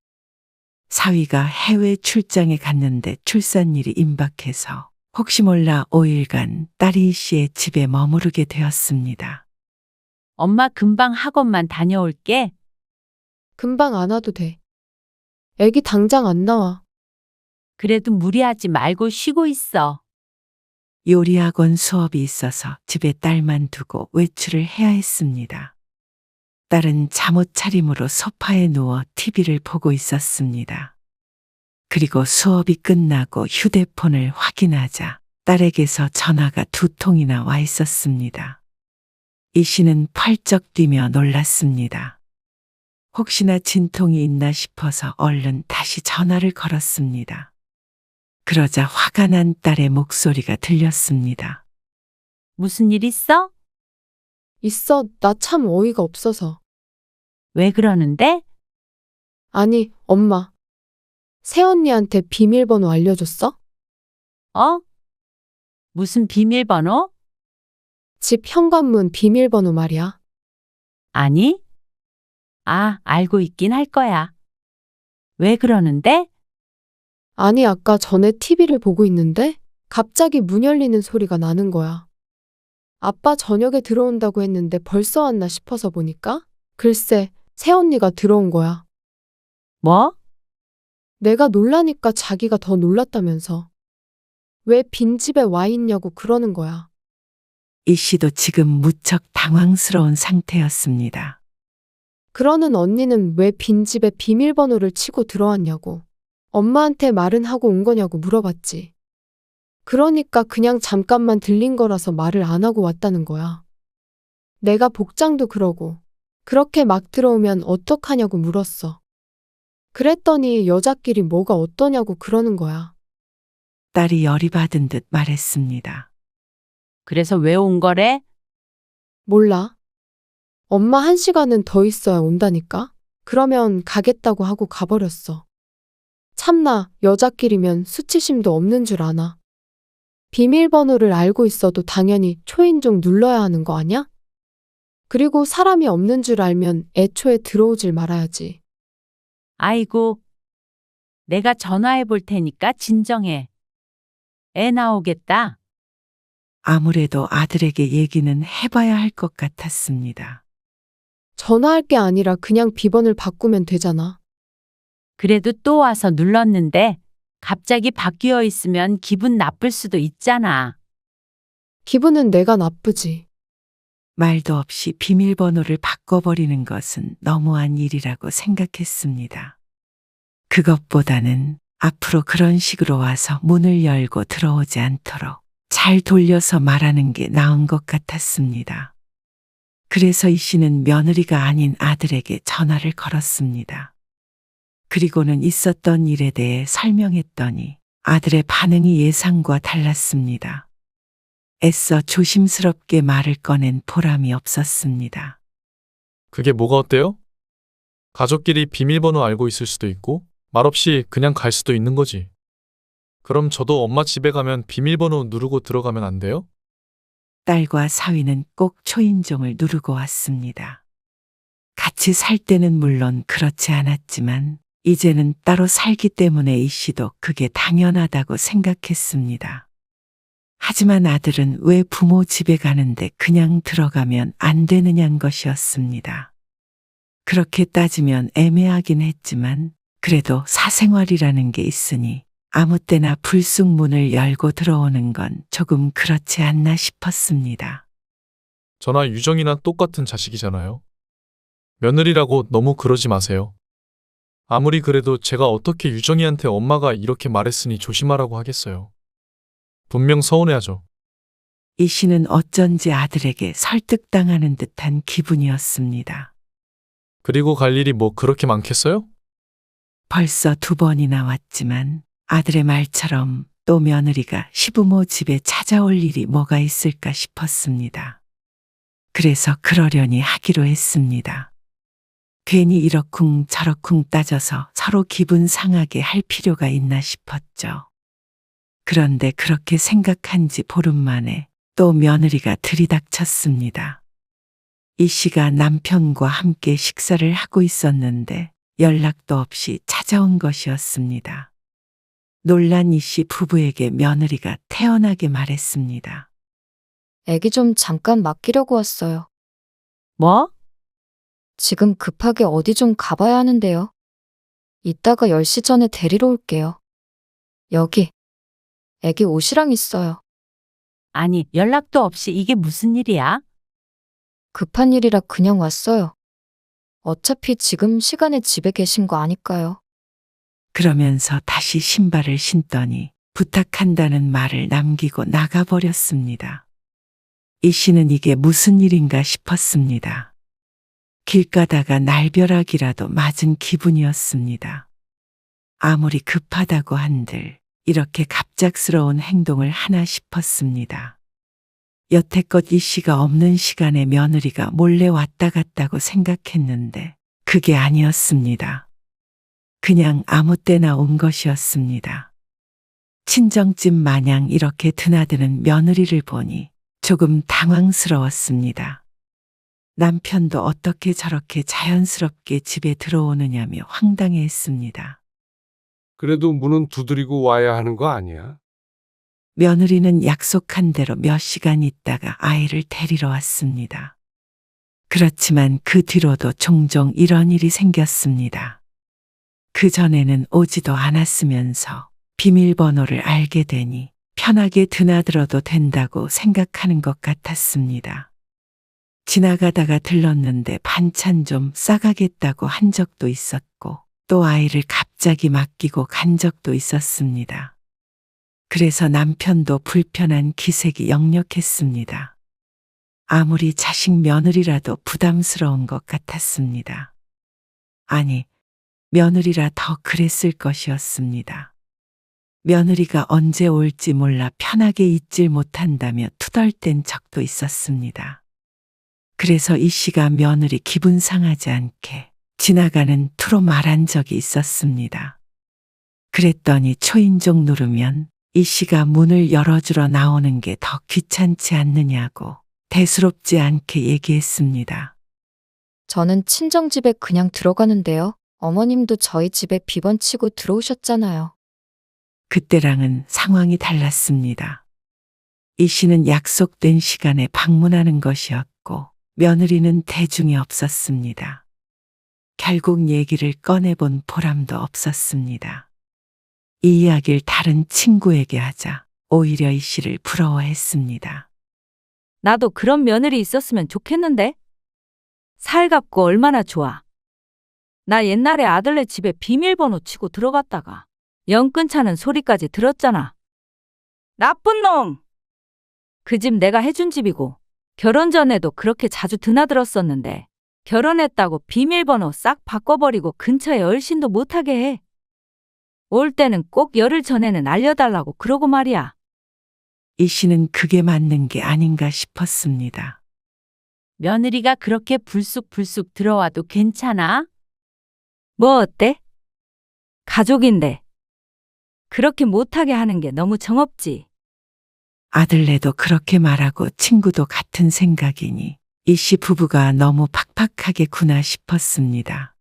사위가 해외 출장에 갔는데 출산일이 임박해서 혹시 몰라 5일간 딸이 씨의 집에 머무르게 되었습니다. 엄마 금방 학원만 다녀올게. 금방 안 와도 돼. 애기 당장 안 나와. 그래도 무리하지 말고 쉬고 있어. 요리학원 수업이 있어서 집에 딸만 두고 외출을 해야 했습니다. 딸은 잠옷 차림으로 소파에 누워 TV를 보고 있었습니다. 그리고 수업이 끝나고 휴대폰을 확인하자 딸에게서 전화가 2통이나 와 있었습니다. 이 씨는 펄쩍 뛰며 놀랐습니다. 혹시나 진통이 있나 싶어서 얼른 다시 전화를 걸었습니다. 그러자 화가 난 딸의 목소리가 들렸습니다. 무슨 일 있어? 있어, 나 참 어이가 없어서. 왜 그러는데? 아니, 엄마. 새언니한테 비밀번호 알려줬어? 어? 무슨 비밀번호? 집 현관문 비밀번호 말이야. 아니? 아, 알고 있긴 할 거야. 왜 그러는데? 아니, 아까 전에 TV를 보고 있는데 갑자기 문 열리는 소리가 나는 거야. 아빠 저녁에 들어온다고 했는데 벌써 왔나 싶어서 보니까 글쎄, 새언니가 들어온 거야. 뭐? 내가 놀라니까 자기가 더 놀랐다면서. 왜 빈집에 와 있냐고 그러는 거야. 이 씨도 지금 무척 당황스러운 상태였습니다. 그러는 언니는 왜 빈집에 비밀번호를 치고 들어왔냐고. 엄마한테 말은 하고 온 거냐고 물어봤지. 그러니까 그냥 잠깐만 들린 거라서 말을 안 하고 왔다는 거야. 내가 복장도 그러고 그렇게 막 들어오면 어떡하냐고 물었어. 그랬더니 여자끼리 뭐가 어떠냐고 그러는 거야. 딸이 열이 받은 듯 말했습니다. 그래서 왜 온 거래? 몰라. 엄마 1시간은 더 있어야 온다니까? 그러면 가겠다고 하고 가버렸어. 참나, 여자끼리면 수치심도 없는 줄 아나. 비밀번호를 알고 있어도 당연히 초인종 눌러야 하는 거 아냐? 그리고 사람이 없는 줄 알면 애초에 들어오질 말아야지. 아이고. 내가 전화해 볼 테니까 진정해. 애 나오겠다. 아무래도 아들에게 얘기는 해봐야 할 것 같았습니다. 전화할 게 아니라 그냥 비번을 바꾸면 되잖아. 그래도 또 와서 눌렀는데 갑자기 바뀌어 있으면 기분 나쁠 수도 있잖아. 기분은 내가 나쁘지. 말도 없이 비밀번호를 바꿔버리는 것은 너무한 일이라고 생각했습니다. 그것보다는 앞으로 그런 식으로 와서 문을 열고 들어오지 않도록 잘 돌려서 말하는 게 나은 것 같았습니다. 그래서 이 씨는 며느리가 아닌 아들에게 전화를 걸었습니다. 그리고는 있었던 일에 대해 설명했더니 아들의 반응이 예상과 달랐습니다. 애써 조심스럽게 말을 꺼낸 보람이 없었습니다. 그게 뭐가 어때요? 가족끼리 비밀번호 알고 있을 수도 있고 말없이 그냥 갈 수도 있는 거지. 그럼 저도 엄마 집에 가면 비밀번호 누르고 들어가면 안 돼요? 딸과 사위는 꼭 초인종을 누르고 왔습니다. 같이 살 때는 물론 그렇지 않았지만 이제는 따로 살기 때문에 이 씨도 그게 당연하다고 생각했습니다. 하지만 아들은 왜 부모 집에 가는데 그냥 들어가면 안 되느냐는 것이었습니다. 그렇게 따지면 애매하긴 했지만 그래도 사생활이라는 게 있으니 아무 때나 불쑥 문을 열고 들어오는 건 조금 그렇지 않나 싶었습니다. 저나 유정이나 똑같은 자식이잖아요. 며느리라고 너무 그러지 마세요. 아무리 그래도 제가 어떻게 유정이한테 엄마가 이렇게 말했으니 조심하라고 하겠어요. 분명 서운해하죠. 이 씨는 어쩐지 아들에게 설득당하는 듯한 기분이었습니다. 그리고 갈 일이 뭐 그렇게 많겠어요? 벌써 2번이나 왔지만 아들의 말처럼 또 며느리가 시부모 집에 찾아올 일이 뭐가 있을까 싶었습니다. 그래서 그러려니 하기로 했습니다. 괜히 이러쿵 저러쿵 따져서 서로 기분 상하게 할 필요가 있나 싶었죠. 그런데 그렇게 생각한 지 보름 만에 또 며느리가 들이닥쳤습니다. 이 씨가 남편과 함께 식사를 하고 있었는데 연락도 없이 찾아온 것이었습니다. 놀란 이 씨 부부에게 며느리가 태연하게 말했습니다. 애기 좀 잠깐 맡기려고 왔어요. 뭐? 지금 급하게 어디 좀 가봐야 하는데요. 이따가 10시 전에 데리러 올게요. 여기. 애기 옷이랑 있어요. 아니, 연락도 없이 이게 무슨 일이야? 급한 일이라 그냥 왔어요. 어차피 지금 시간에 집에 계신 거 아니까요. 그러면서 다시 신발을 신더니 부탁한다는 말을 남기고 나가버렸습니다. 이 씨는 이게 무슨 일인가 싶었습니다. 길 가다가 날벼락이라도 맞은 기분이었습니다. 아무리 급하다고 한들 이렇게 갑작스러운 행동을 하나 싶었습니다. 여태껏 이 씨가 없는 시간에 며느리가 몰래 왔다 갔다고 생각했는데 그게 아니었습니다. 그냥 아무 때나 온 것이었습니다. 친정집 마냥 이렇게 드나드는 며느리를 보니 조금 당황스러웠습니다. 남편도 어떻게 저렇게 자연스럽게 집에 들어오느냐며 황당해했습니다. 그래도 문은 두드리고 와야 하는 거 아니야? 며느리는 약속한 대로 몇 시간 있다가 아이를 데리러 왔습니다. 그렇지만 그 뒤로도 종종 이런 일이 생겼습니다. 그 전에는 오지도 않았으면서 비밀번호를 알게 되니 편하게 드나들어도 된다고 생각하는 것 같았습니다. 지나가다가 들렀는데 반찬 좀 싸가겠다고 한 적도 있었고 또 아이를 갑자기 맡기고 간 적도 있었습니다. 그래서 남편도 불편한 기색이 역력했습니다. 아무리 자식 며느리라도 부담스러운 것 같았습니다. 아니, 며느리라 더 그랬을 것이었습니다. 며느리가 언제 올지 몰라 편하게 있질 못한다며 투덜댄 적도 있었습니다. 그래서 이 씨가 며느리 기분 상하지 않게 지나가는 투로 말한 적이 있었습니다. 그랬더니 초인종 누르면 이 씨가 문을 열어주러 나오는 게 더 귀찮지 않느냐고 대수롭지 않게 얘기했습니다. 저는 친정집에 그냥 들어가는데요. 어머님도 저희 집에 비번 치고 들어오셨잖아요. 그때랑은 상황이 달랐습니다. 이 씨는 약속된 시간에 방문하는 것이었고 며느리는 대중이 없었습니다. 결국 얘기를 꺼내본 보람도 없었습니다. 이 이야기를 다른 친구에게 하자 오히려 이 씨를 부러워했습니다. 나도 그런 며느리 있었으면 좋겠는데? 살갑고 얼마나 좋아. 나 옛날에 아들네 집에 비밀번호 치고 들어갔다가 영 끊자는 소리까지 들었잖아. 나쁜 놈! 그 집 내가 해준 집이고 결혼 전에도 그렇게 자주 드나들었었는데 결혼했다고 비밀번호 싹 바꿔버리고 근처에 얼씬도 못하게 해. 올 때는 꼭 열흘 전에는 알려달라고 그러고 말이야. 이 씨는 그게 맞는 게 아닌가 싶었습니다. 며느리가 그렇게 불쑥불쑥 들어와도 괜찮아? 뭐 어때? 가족인데. 그렇게 못하게 하는 게 너무 정없지. 아들네도 그렇게 말하고 친구도 같은 생각이니 이 씨 부부가 너무 팍팍하게구나 싶었습니다.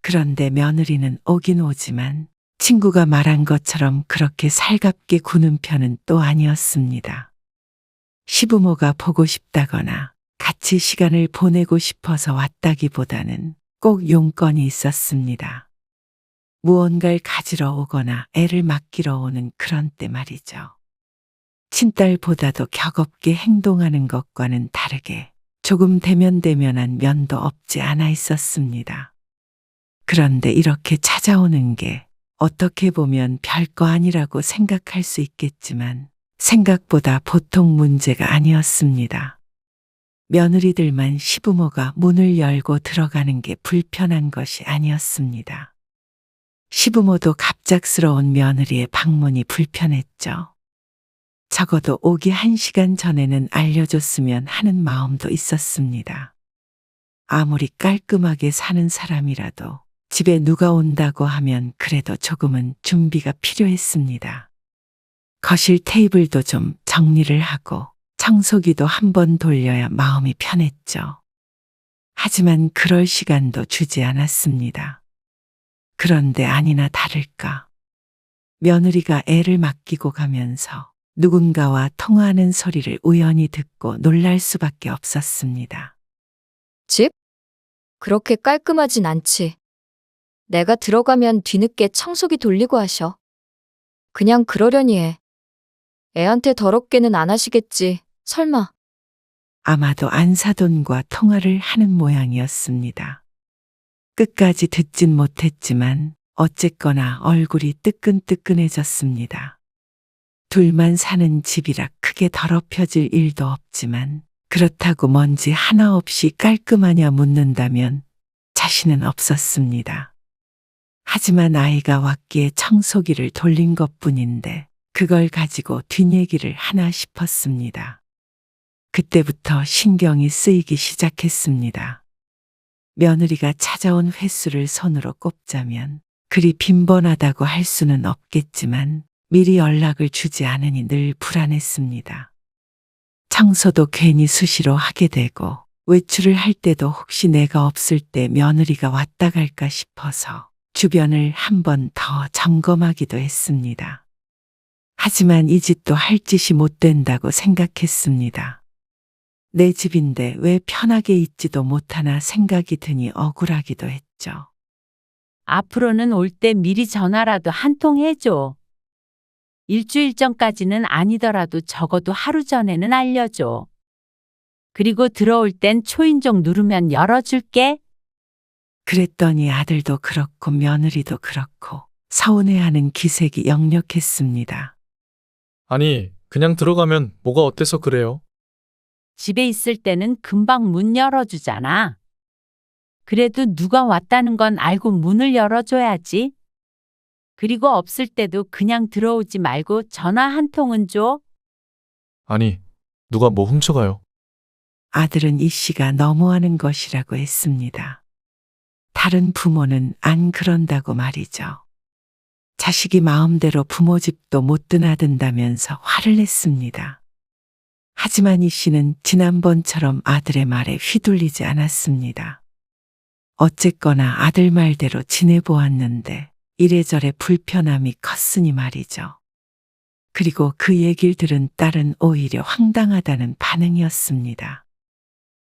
그런데 며느리는 오긴 오지만 친구가 말한 것처럼 그렇게 살갑게 구는 편은 또 아니었습니다. 시부모가 보고 싶다거나 같이 시간을 보내고 싶어서 왔다기보다는 꼭 용건이 있었습니다. 무언가를 가지러 오거나 애를 맡기러 오는 그런 때 말이죠. 친딸보다도 격없게 행동하는 것과는 다르게 조금 대면대면한 면도 없지 않아 있었습니다. 그런데 이렇게 찾아오는 게 어떻게 보면 별거 아니라고 생각할 수 있겠지만 생각보다 보통 문제가 아니었습니다. 며느리들만 시부모가 문을 열고 들어가는 게 불편한 것이 아니었습니다. 시부모도 갑작스러운 며느리의 방문이 불편했죠. 적어도 오기 1시간 전에는 알려줬으면 하는 마음도 있었습니다. 아무리 깔끔하게 사는 사람이라도 집에 누가 온다고 하면 그래도 조금은 준비가 필요했습니다. 거실 테이블도 좀 정리를 하고 청소기도 한번 돌려야 마음이 편했죠. 하지만 그럴 시간도 주지 않았습니다. 그런데 아니나 다를까. 며느리가 애를 맡기고 가면서 누군가와 통화하는 소리를 우연히 듣고 놀랄 수밖에 없었습니다. 집? 그렇게 깔끔하진 않지. 내가 들어가면 뒤늦게 청소기 돌리고 하셔. 그냥 그러려니 해. 애한테 더럽게는 안 하시겠지, 설마. 아마도 안사돈과 통화를 하는 모양이었습니다. 끝까지 듣진 못했지만 어쨌거나 얼굴이 뜨끈뜨끈해졌습니다. 둘만 사는 집이라 크게 더럽혀질 일도 없지만 그렇다고 먼지 하나 없이 깔끔하냐 묻는다면 자신은 없었습니다. 하지만 아이가 왔기에 청소기를 돌린 것뿐인데 그걸 가지고 뒷얘기를 하나 싶었습니다. 그때부터 신경이 쓰이기 시작했습니다. 며느리가 찾아온 횟수를 손으로 꼽자면 그리 빈번하다고 할 수는 없겠지만 미리 연락을 주지 않으니 늘 불안했습니다. 청소도 괜히 수시로 하게 되고 외출을 할 때도 혹시 내가 없을 때 며느리가 왔다 갈까 싶어서 주변을 한 번 더 점검하기도 했습니다. 하지만 이 짓도 할 짓이 못 된다고 생각했습니다. 내 집인데 왜 편하게 있지도 못하나 생각이 드니 억울하기도 했죠. 앞으로는 올 때 미리 전화라도 한 통 해줘. 일주일 전까지는 아니더라도 적어도 하루 전에는 알려줘. 그리고 들어올 땐 초인종 누르면 열어줄게. 그랬더니 아들도 그렇고 며느리도 그렇고 서운해하는 기색이 역력했습니다. 아니, 그냥 들어가면 뭐가 어때서 그래요? 집에 있을 때는 금방 문 열어주잖아. 그래도 누가 왔다는 건 알고 문을 열어줘야지. 그리고 없을 때도 그냥 들어오지 말고 전화 한 통은 줘. 아니, 누가 뭐 훔쳐가요? 아들은 이 씨가 너무하는 것이라고 했습니다. 다른 부모는 안 그런다고 말이죠. 자식이 마음대로 부모 집도 못 드나든다면서 화를 냈습니다. 하지만 이 씨는 지난번처럼 아들의 말에 휘둘리지 않았습니다. 어쨌거나 아들 말대로 지내보았는데 이래저래 불편함이 컸으니 말이죠. 그리고 그 얘기를 들은 딸은 오히려 황당하다는 반응이었습니다.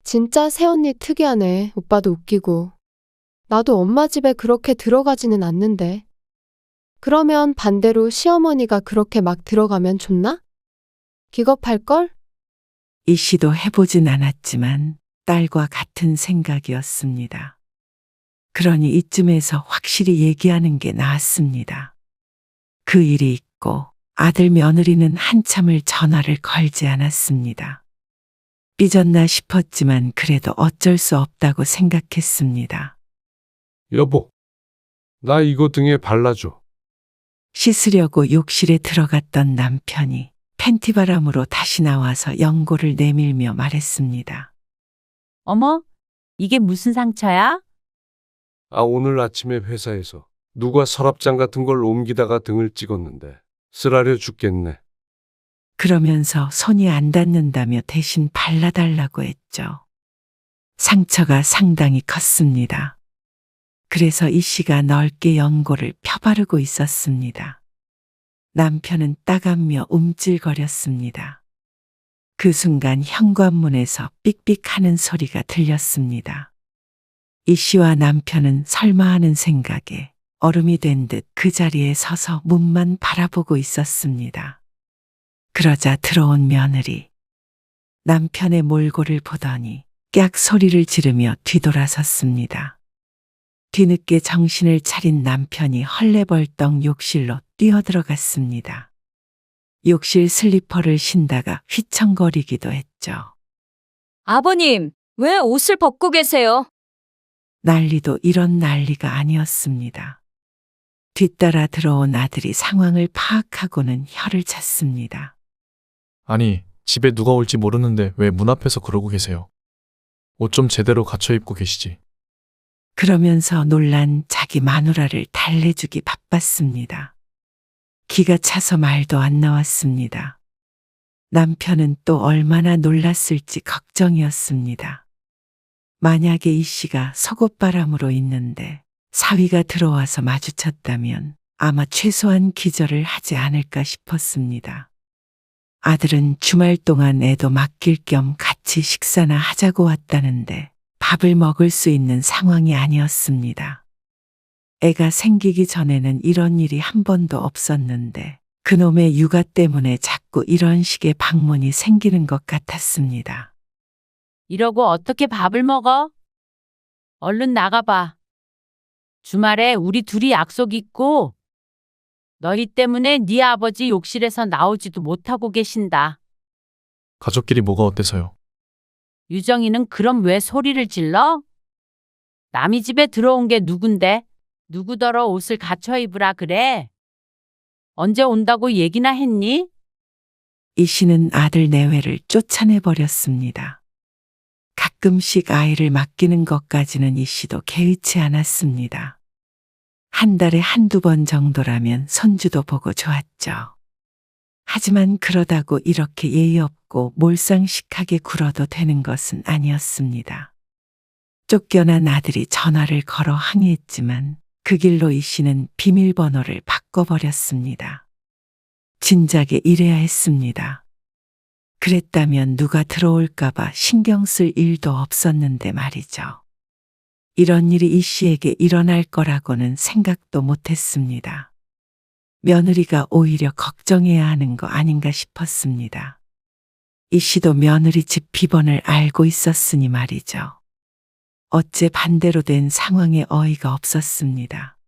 진짜 새언니 특이하네. 오빠도 웃기고. 나도 엄마 집에 그렇게 들어가지는 않는데. 그러면 반대로 시어머니가 그렇게 막 들어가면 좋나? 기겁할걸? 이 씨도 해보진 않았지만 딸과 같은 생각이었습니다. 그러니 이쯤에서 확실히 얘기하는 게 나았습니다. 그 일이 있고 아들 며느리는 한참을 전화를 걸지 않았습니다. 삐졌나 싶었지만 그래도 어쩔 수 없다고 생각했습니다. 여보, 나 이거 등에 발라줘. 씻으려고 욕실에 들어갔던 남편이 팬티바람으로 다시 나와서 연고를 내밀며 말했습니다. 어머, 이게 무슨 상처야? 아, 오늘 아침에 회사에서 누가 서랍장 같은 걸 옮기다가 등을 찍었는데 쓰라려 죽겠네. 그러면서 손이 안 닿는다며 대신 발라달라고 했죠. 상처가 상당히 컸습니다. 그래서 이 씨가 넓게 연고를 펴바르고 있었습니다. 남편은 따갑며 움찔거렸습니다. 그 순간 현관문에서 삑삑하는 소리가 들렸습니다. 이 씨와 남편은 설마 하는 생각에 얼음이 된 듯 그 자리에 서서 문만 바라보고 있었습니다. 그러자 들어온 며느리. 남편의 몰골을 보더니 깍 소리를 지르며 뒤돌아섰습니다. 뒤늦게 정신을 차린 남편이 헐레벌떡 욕실로 뛰어들어갔습니다. 욕실 슬리퍼를 신다가 휘청거리기도 했죠. 아버님, 왜 옷을 벗고 계세요? 난리도 이런 난리가 아니었습니다. 뒤따라 들어온 아들이 상황을 파악하고는 혀를 찼습니다. 아니, 집에 누가 올지 모르는데 왜 문 앞에서 그러고 계세요? 옷 좀 제대로 갖춰 입고 계시지. 그러면서 놀란 자기 마누라를 달래주기 바빴습니다. 기가 차서 말도 안 나왔습니다. 남편은 또 얼마나 놀랐을지 걱정이었습니다. 만약에 이 씨가 속옷바람으로 있는데 사위가 들어와서 마주쳤다면 아마 최소한 기절을 하지 않을까 싶었습니다. 아들은 주말 동안 애도 맡길 겸 같이 식사나 하자고 왔다는데 밥을 먹을 수 있는 상황이 아니었습니다. 애가 생기기 전에는 이런 일이 한 번도 없었는데 그놈의 육아 때문에 자꾸 이런 식의 방문이 생기는 것 같았습니다. 이러고 어떻게 밥을 먹어? 얼른 나가봐. 주말에 우리 둘이 약속 있고 너희 때문에 네 아버지 욕실에서 나오지도 못하고 계신다. 가족끼리 뭐가 어때서요? 유정이는 그럼 왜 소리를 질러? 남이 집에 들어온 게 누군데? 누구더러 옷을 갖춰 입으라 그래? 언제 온다고 얘기나 했니? 이 씨는 아들 내외를 쫓아내버렸습니다. 가끔씩 아이를 맡기는 것까지는 이 씨도 개의치 않았습니다. 한 달에 한두 번 정도라면 손주도 보고 좋았죠. 하지만 그러다고 이렇게 예의 없고 몰상식하게 굴어도 되는 것은 아니었습니다. 쫓겨난 아들이 전화를 걸어 항의했지만 그 길로 이 씨는 비밀번호를 바꿔버렸습니다. 진작에 이래야 했습니다. 그랬다면 누가 들어올까봐 신경 쓸 일도 없었는데 말이죠. 이런 일이 이 씨에게 일어날 거라고는 생각도 못했습니다. 며느리가 오히려 걱정해야 하는 거 아닌가 싶었습니다. 이 씨도 며느리 집 비번을 알고 있었으니 말이죠. 어째 반대로 된 상황에 어이가 없었습니다.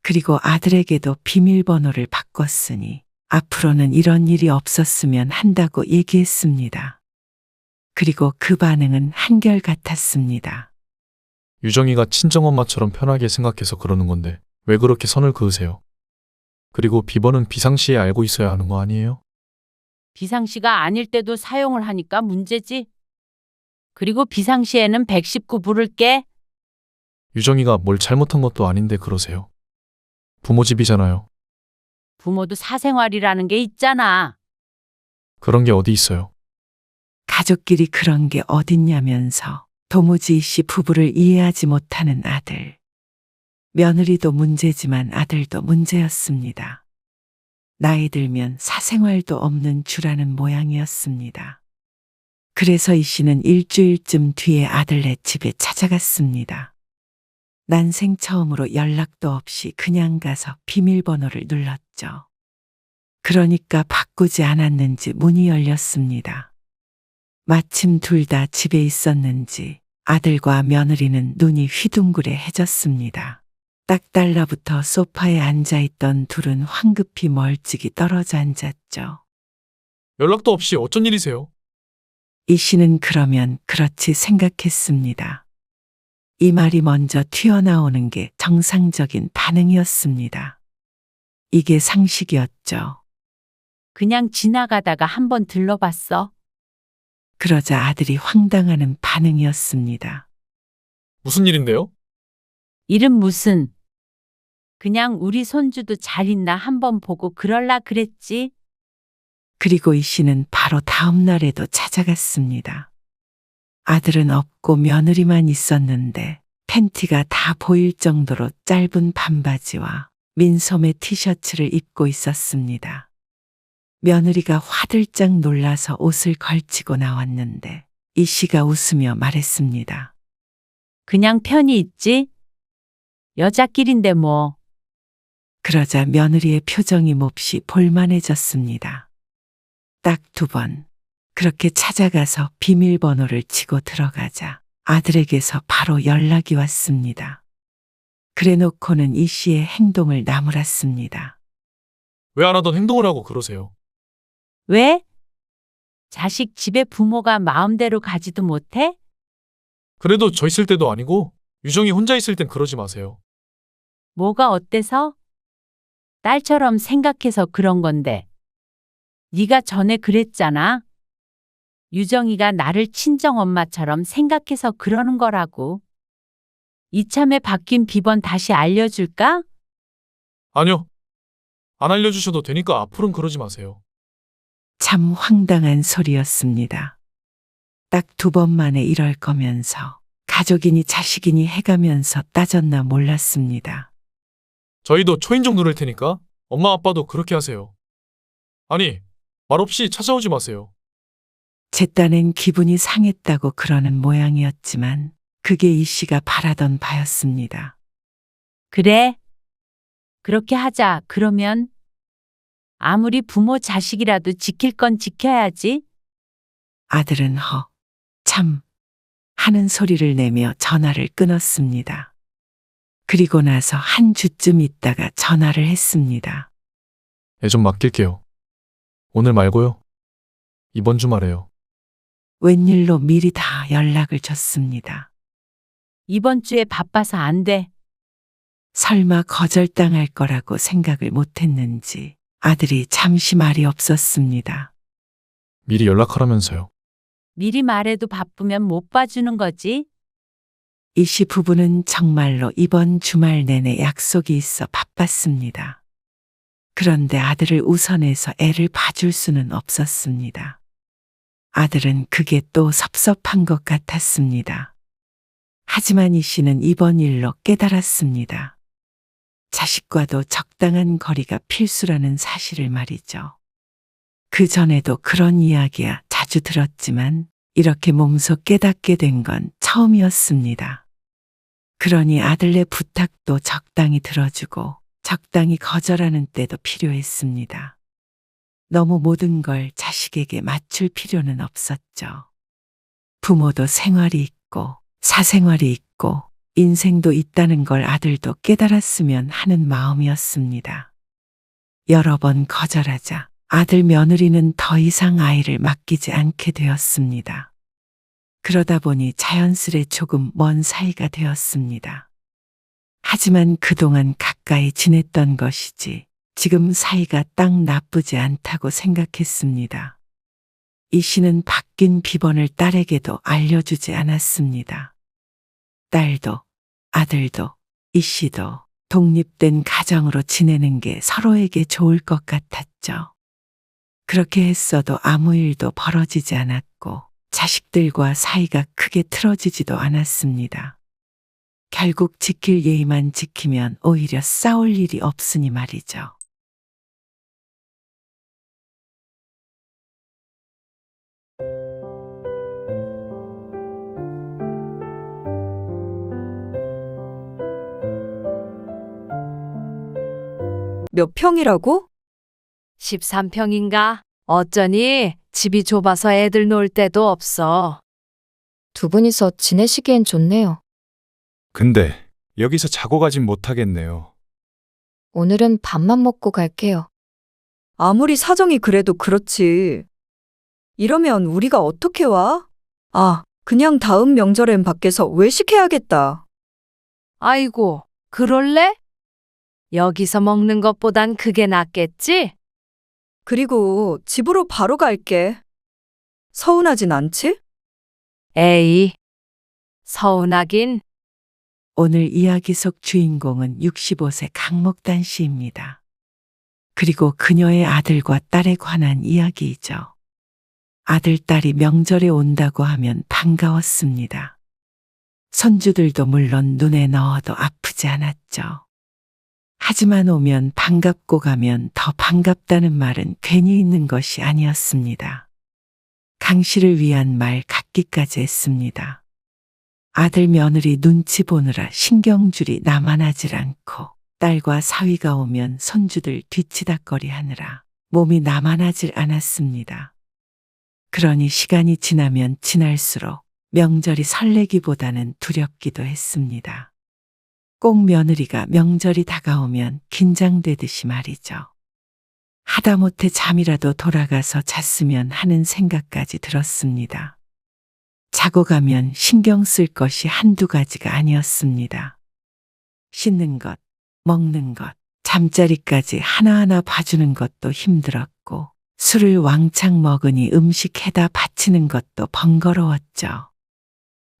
그리고 아들에게도 비밀번호를 바꿨으니 앞으로는 이런 일이 없었으면 한다고 얘기했습니다. 그리고 그 반응은 한결같았습니다. 유정이가 친정엄마처럼 편하게 생각해서 그러는 건데 왜 그렇게 선을 그으세요? 그리고 비번은 비상시에 알고 있어야 하는 거 아니에요? 비상시가 아닐 때도 사용을 하니까 문제지. 그리고 비상시에는 119 부를게. 유정이가 뭘 잘못한 것도 아닌데 그러세요. 부모 집이잖아요. 부모도 사생활이라는 게 있잖아. 그런 게 어디 있어요? 가족끼리 그런 게 어딨냐면서 도무지 이 씨 부부를 이해하지 못하는 아들. 며느리도 문제지만 아들도 문제였습니다. 나이 들면 사생활도 없는 주라는 모양이었습니다. 그래서 이 씨는 일주일쯤 뒤에 아들네 집에 찾아갔습니다. 난생 처음으로 연락도 없이 그냥 가서 비밀번호를 눌렀죠. 그러니까 바꾸지 않았는지 문이 열렸습니다. 마침 둘 다 집에 있었는지 아들과 며느리는 눈이 휘둥그레해졌습니다. 딱 달라붙어 소파에 앉아있던 둘은 황급히 멀찍이 떨어져 앉았죠. 연락도 없이 어쩐 일이세요? 이 씨는 그러면 그렇지 생각했습니다. 이 말이 먼저 튀어나오는 게 정상적인 반응이었습니다. 이게 상식이었죠. 그냥 지나가다가 한번 들러봤어. 그러자 아들이 황당하는 반응이었습니다. 무슨 일인데요? 이름 무슨. 그냥 우리 손주도 잘 있나 한번 보고 그럴라 그랬지. 그리고 이 씨는 바로 다음 날에도 찾아갔습니다. 아들은 없고 며느리만 있었는데 팬티가 다 보일 정도로 짧은 반바지와 민소매 티셔츠를 입고 있었습니다. 며느리가 화들짝 놀라서 옷을 걸치고 나왔는데 이 씨가 웃으며 말했습니다. 그냥 편히 있지. 여자끼린데 뭐. 그러자 며느리의 표정이 몹시 볼만해졌습니다. 딱 2번. 그렇게 찾아가서 비밀번호를 치고 들어가자 아들에게서 바로 연락이 왔습니다. 그래놓고는 이 씨의 행동을 나무랐습니다. 왜 안 하던 행동을 하고 그러세요? 왜? 자식 집에 부모가 마음대로 가지도 못해? 그래도 저 있을 때도 아니고 유정이 혼자 있을 땐 그러지 마세요. 뭐가 어때서? 딸처럼 생각해서 그런 건데. 네가 전에 그랬잖아. 유정이가 나를 친정엄마처럼 생각해서 그러는 거라고. 이참에 바뀐 비번 다시 알려줄까? 아니요. 안 알려주셔도 되니까 앞으로는 그러지 마세요. 참 황당한 소리였습니다. 딱 2번 만에 이럴 거면서 가족이니 자식이니 해가면서 따졌나 몰랐습니다. 저희도 초인종 누를 테니까 엄마 아빠도 그렇게 하세요. 아니, 말없이 찾아오지 마세요. 제 딴엔 기분이 상했다고 그러는 모양이었지만 그게 이 씨가 바라던 바였습니다. 그래. 그렇게 하자. 그러면 아무리 부모 자식이라도 지킬 건 지켜야지. 아들은 참 하는 소리를 내며 전화를 끊었습니다. 그리고 나서 한 주쯤 있다가 전화를 했습니다. 애 좀 맡길게요. 오늘 말고요. 이번 주말에요. 웬일로 미리 다 연락을 줬습니다. 이번 주에 바빠서 안 돼. 설마 거절당할 거라고 생각을 못했는지 아들이 잠시 말이 없었습니다. 미리 연락하라면서요. 미리 말해도 바쁘면 못 봐주는 거지. 이 씨 부부는 정말로 이번 주말 내내 약속이 있어 바빴습니다. 그런데 아들을 우선해서 애를 봐줄 수는 없었습니다. 아들은 그게 또 섭섭한 것 같았습니다. 하지만 이 씨는 이번 일로 깨달았습니다. 자식과도 적당한 거리가 필수라는 사실을 말이죠. 그 전에도 그런 이야기야 자주 들었지만 이렇게 몸소 깨닫게 된 건 처음이었습니다. 그러니 아들의 부탁도 적당히 들어주고 적당히 거절하는 때도 필요했습니다. 너무 모든 걸 자식에게 맞출 필요는 없었죠. 부모도 생활이 있고 사생활이 있고 인생도 있다는 걸 아들도 깨달았으면 하는 마음이었습니다. 여러 번 거절하자 아들 며느리는 더 이상 아이를 맡기지 않게 되었습니다. 그러다 보니 자연스레 조금 먼 사이가 되었습니다. 하지만 그동안 가까이 지냈던 것이지 지금 사이가 딱 나쁘지 않다고 생각했습니다. 이 씨는 바뀐 비번을 딸에게도 알려주지 않았습니다. 딸도 아들도 이 씨도 독립된 가정으로 지내는 게 서로에게 좋을 것 같았죠. 그렇게 했어도 아무 일도 벌어지지 않았고 자식들과 사이가 크게 틀어지지도 않았습니다. 결국 지킬 예의만 지키면 오히려 싸울 일이 없으니 말이죠. 몇 평이라고? 13평인가? 어쩌니 집이 좁아서 애들 놀 데도 없어. 2분이서 지내시기엔 좋네요. 근데 여기서 자고 가진 못하겠네요. 오늘은 밥만 먹고 갈게요. 아무리 사정이 그래도 그렇지. 이러면 우리가 어떻게 와? 아, 그냥 다음 명절엔 밖에서 외식해야겠다. 아이고, 그럴래? 여기서 먹는 것보단 그게 낫겠지? 그리고 집으로 바로 갈게. 서운하진 않지? 에이, 서운하긴. 오늘 이야기 속 주인공은 65세 강목단 씨입니다. 그리고 그녀의 아들과 딸에 관한 이야기이죠. 아들, 딸이 명절에 온다고 하면 반가웠습니다. 손주들도 물론 눈에 넣어도 아프지 않았죠. 하지만 오면 반갑고 가면 더 반갑다는 말은 괜히 있는 것이 아니었습니다. 강 씨를 위한 말 같기까지 했습니다. 아들 며느리 눈치 보느라 신경줄이 남아나질 않고 딸과 사위가 오면 손주들 뒤치다꺼리 하느라 몸이 나만하질 않았습니다. 그러니 시간이 지나면 지날수록 명절이 설레기보다는 두렵기도 했습니다. 꼭 며느리가 명절이 다가오면 긴장되듯이 말이죠. 하다못해 잠이라도 돌아가서 잤으면 하는 생각까지 들었습니다. 자고 가면 신경 쓸 것이 한두 가지가 아니었습니다. 씻는 것, 먹는 것, 잠자리까지 하나하나 봐주는 것도 힘들었고, 술을 왕창 먹으니 음식 해다 바치는 것도 번거로웠죠.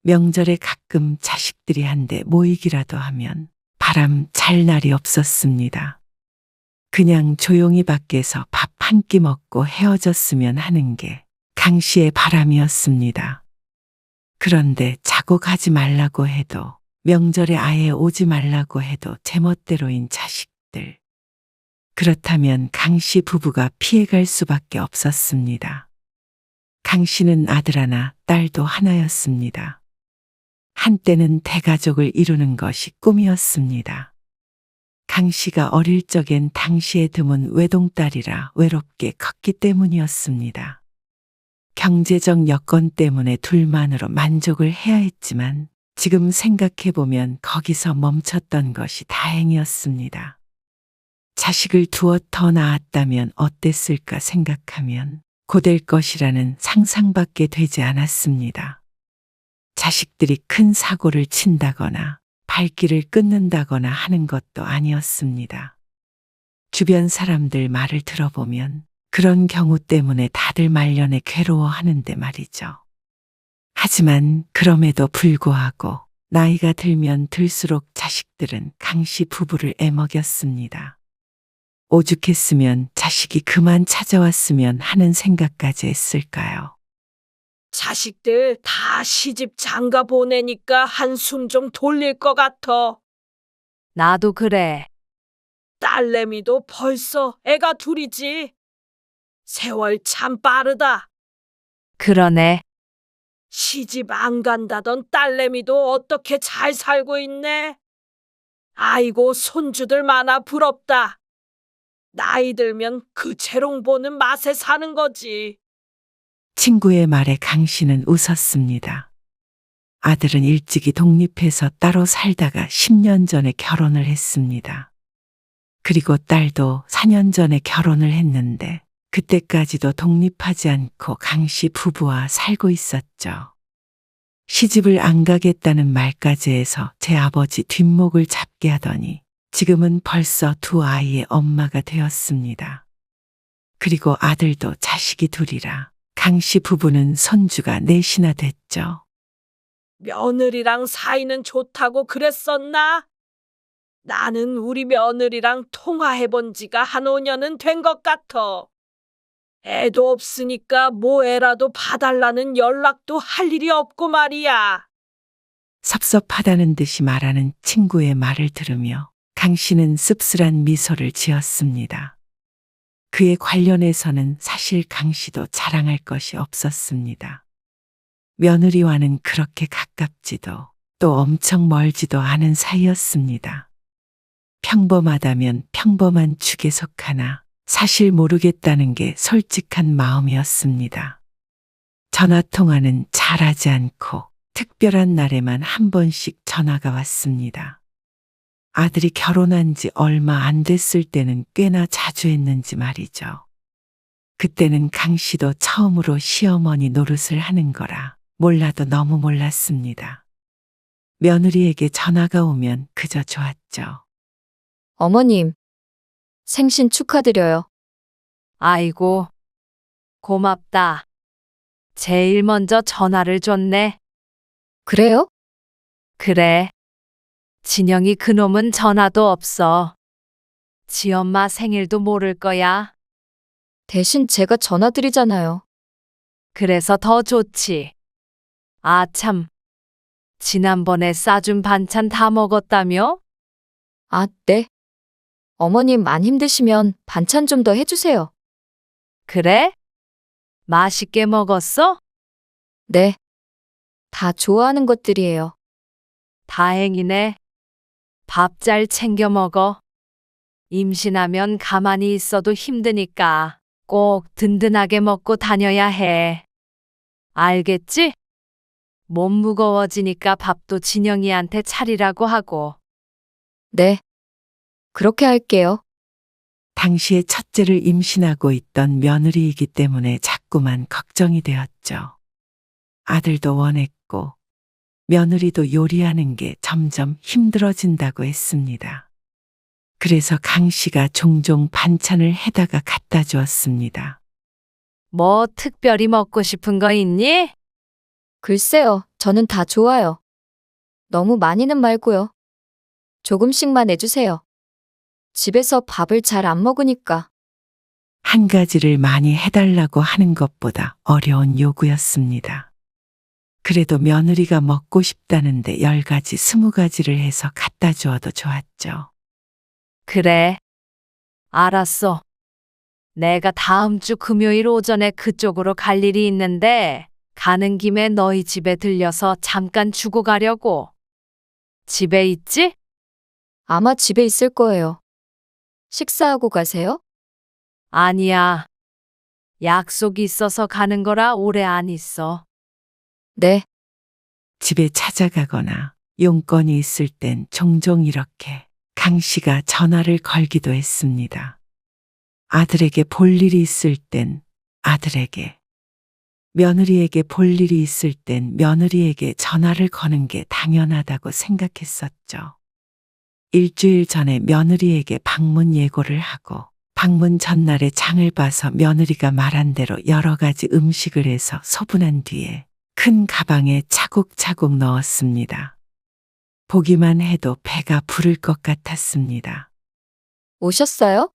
명절에 가끔 자식들이 한데 모이기라도 하면 바람 잘 날이 없었습니다. 그냥 조용히 밖에서 밥 한 끼 먹고 헤어졌으면 하는 게 강 씨의 바람이었습니다. 그런데 자고 가지 말라고 해도, 명절에 아예 오지 말라고 해도 제멋대로인 자식들. 그렇다면 강 씨 부부가 피해갈 수밖에 없었습니다. 강 씨는 아들 하나, 딸도 하나였습니다. 한때는 대가족을 이루는 것이 꿈이었습니다. 강 씨가 어릴 적엔 당시에 드문 외동딸이라 외롭게 컸기 때문이었습니다. 경제적 여건 때문에 둘만으로 만족을 해야 했지만 지금 생각해보면 거기서 멈췄던 것이 다행이었습니다. 자식을 두어 더 낳았다면 어땠을까 생각하면 고될 것이라는 상상밖에 되지 않았습니다. 자식들이 큰 사고를 친다거나 발길을 끊는다거나 하는 것도 아니었습니다. 주변 사람들 말을 들어보면 그런 경우 때문에 다들 말년에 괴로워하는데 말이죠. 하지만 그럼에도 불구하고 나이가 들면 들수록 자식들은 강 씨 부부를 애먹였습니다. 오죽했으면 자식이 그만 찾아왔으면 하는 생각까지 했을까요? 자식들 다 시집 장가 보내니까 한숨 좀 돌릴 것 같아. 나도 그래. 딸내미도 벌써 애가 둘이지. 세월 참 빠르다. 그러네. 시집 안 간다던 딸내미도 어떻게 잘 살고 있네. 아이고 손주들 많아 부럽다. 나이 들면 그 재롱 보는 맛에 사는 거지. 친구의 말에 강 씨는 웃었습니다. 아들은 일찍이 독립해서 따로 살다가 10년 전에 결혼을 했습니다. 그리고 딸도 4년 전에 결혼을 했는데 그때까지도 독립하지 않고 강 씨 부부와 살고 있었죠. 시집을 안 가겠다는 말까지 해서 제 아버지 뒷목을 잡게 하더니 지금은 벌써 두 아이의 엄마가 되었습니다. 그리고 아들도 자식이 둘이라 강 씨 부부는 손주가 넷이나 됐죠. 며느리랑 사이는 좋다고 그랬었나? 나는 우리 며느리랑 통화해 본 지가 한 5년은 된 것 같아. 애도 없으니까 뭐 애라도 봐달라는 연락도 할 일이 없고 말이야. 섭섭하다는 듯이 말하는 친구의 말을 들으며 강 씨는 씁쓸한 미소를 지었습니다. 그에 관련해서는 사실 강 씨도 자랑할 것이 없었습니다. 며느리와는 그렇게 가깝지도 또 엄청 멀지도 않은 사이였습니다. 평범하다면 평범한 축에 속하나 사실 모르겠다는 게 솔직한 마음이었습니다. 전화통화는 잘하지 않고 특별한 날에만 한 번씩 전화가 왔습니다. 아들이 결혼한 지 얼마 안 됐을 때는 꽤나 자주 했는지 말이죠. 그때는 강 씨도 처음으로 시어머니 노릇을 하는 거라 몰라도 너무 몰랐습니다. 며느리에게 전화가 오면 그저 좋았죠. 어머님, 생신 축하드려요. 아이고, 고맙다. 제일 먼저 전화를 줬네. 그래요? 그래. 진영이 그놈은 전화도 없어. 지 엄마 생일도 모를 거야. 대신 제가 전화드리잖아요. 그래서 더 좋지. 아 참. 지난번에 싸준 반찬 다 먹었다며? 아, 네. 어머님 안 힘드시면 반찬 좀 더 해주세요. 그래? 맛있게 먹었어? 네. 다 좋아하는 것들이에요. 다행이네. 밥 잘 챙겨 먹어. 임신하면 가만히 있어도 힘드니까 꼭 든든하게 먹고 다녀야 해. 알겠지? 몸 무거워지니까 밥도 진영이한테 차리라고 하고. 네. 그렇게 할게요. 당시에 첫째를 임신하고 있던 며느리이기 때문에 자꾸만 걱정이 되었죠. 아들도 원했고 며느리도 요리하는 게 점점 힘들어진다고 했습니다. 그래서 강 씨가 종종 반찬을 해다가 갖다 주었습니다. 뭐 특별히 먹고 싶은 거 있니? 글쎄요, 저는 다 좋아요. 너무 많이는 말고요. 조금씩만 해주세요. 집에서 밥을 잘 안 먹으니까. 한 가지를 많이 해달라고 하는 것보다 어려운 요구였습니다. 그래도 며느리가 먹고 싶다는데 10가지, 20가지를 해서 갖다 주어도 좋았죠. 그래. 알았어. 내가 다음 주 금요일 오전에 그쪽으로 갈 일이 있는데 가는 김에 너희 집에 들려서 잠깐 주고 가려고. 집에 있지? 아마 집에 있을 거예요. 식사하고 가세요? 아니야. 약속이 있어서 가는 거라 오래 안 있어. 네. 집에 찾아가거나 용건이 있을 땐 종종 이렇게 강 씨가 전화를 걸기도 했습니다. 아들에게 볼 일이 있을 땐 아들에게, 며느리에게 볼 일이 있을 땐 며느리에게 전화를 거는 게 당연하다고 생각했었죠. 일주일 전에 며느리에게 방문 예고를 하고 방문 전날에 장을 봐서 며느리가 말한 대로 여러 가지 음식을 해서 소분한 뒤에 큰 가방에 차곡차곡 넣었습니다. 보기만 해도 배가 부를 것 같았습니다. 오셨어요?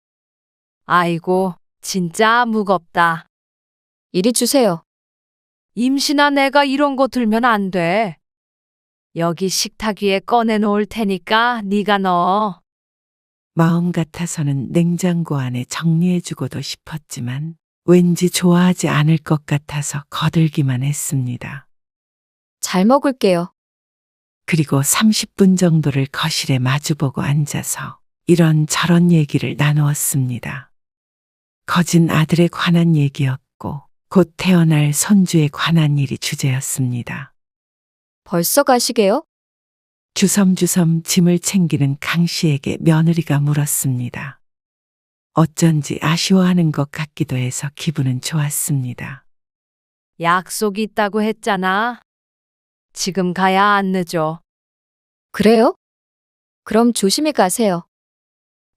아이고, 진짜 무겁다. 이리 주세요. 임신한 애가 이런 거 들면 안 돼. 여기 식탁 위에 꺼내놓을 테니까 네가 넣어. 마음 같아서는 냉장고 안에 정리해주고도 싶었지만 왠지 좋아하지 않을 것 같아서 거들기만 했습니다. 잘 먹을게요. 그리고 30분 정도를 거실에 마주보고 앉아서 이런저런 얘기를 나누었습니다. 거진 아들에 관한 얘기였고 곧 태어날 손주에 관한 일이 주제였습니다. 벌써 가시게요? 주섬주섬 짐을 챙기는 강 씨에게 며느리가 물었습니다. 어쩐지 아쉬워하는 것 같기도 해서 기분은 좋았습니다. 약속이 있다고 했잖아. 지금 가야 안 늦어. 그래요? 그럼 조심히 가세요.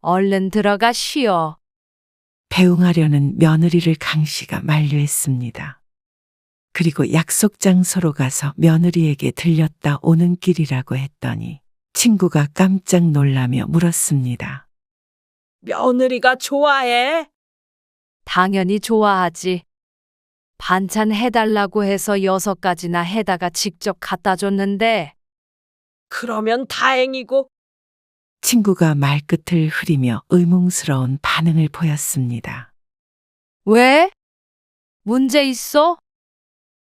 얼른 들어가 쉬어. 배웅하려는 며느리를 강 씨가 만류했습니다. 그리고 약속 장소로 가서 며느리에게 들렸다 오는 길이라고 했더니 친구가 깜짝 놀라며 물었습니다. 며느리가 좋아해? 당연히 좋아하지. 반찬 해달라고 해서 6가지나 해다가 직접 갖다 줬는데 그러면 다행이고. 친구가 말끝을 흐리며 의문스러운 반응을 보였습니다. 왜? 문제 있어?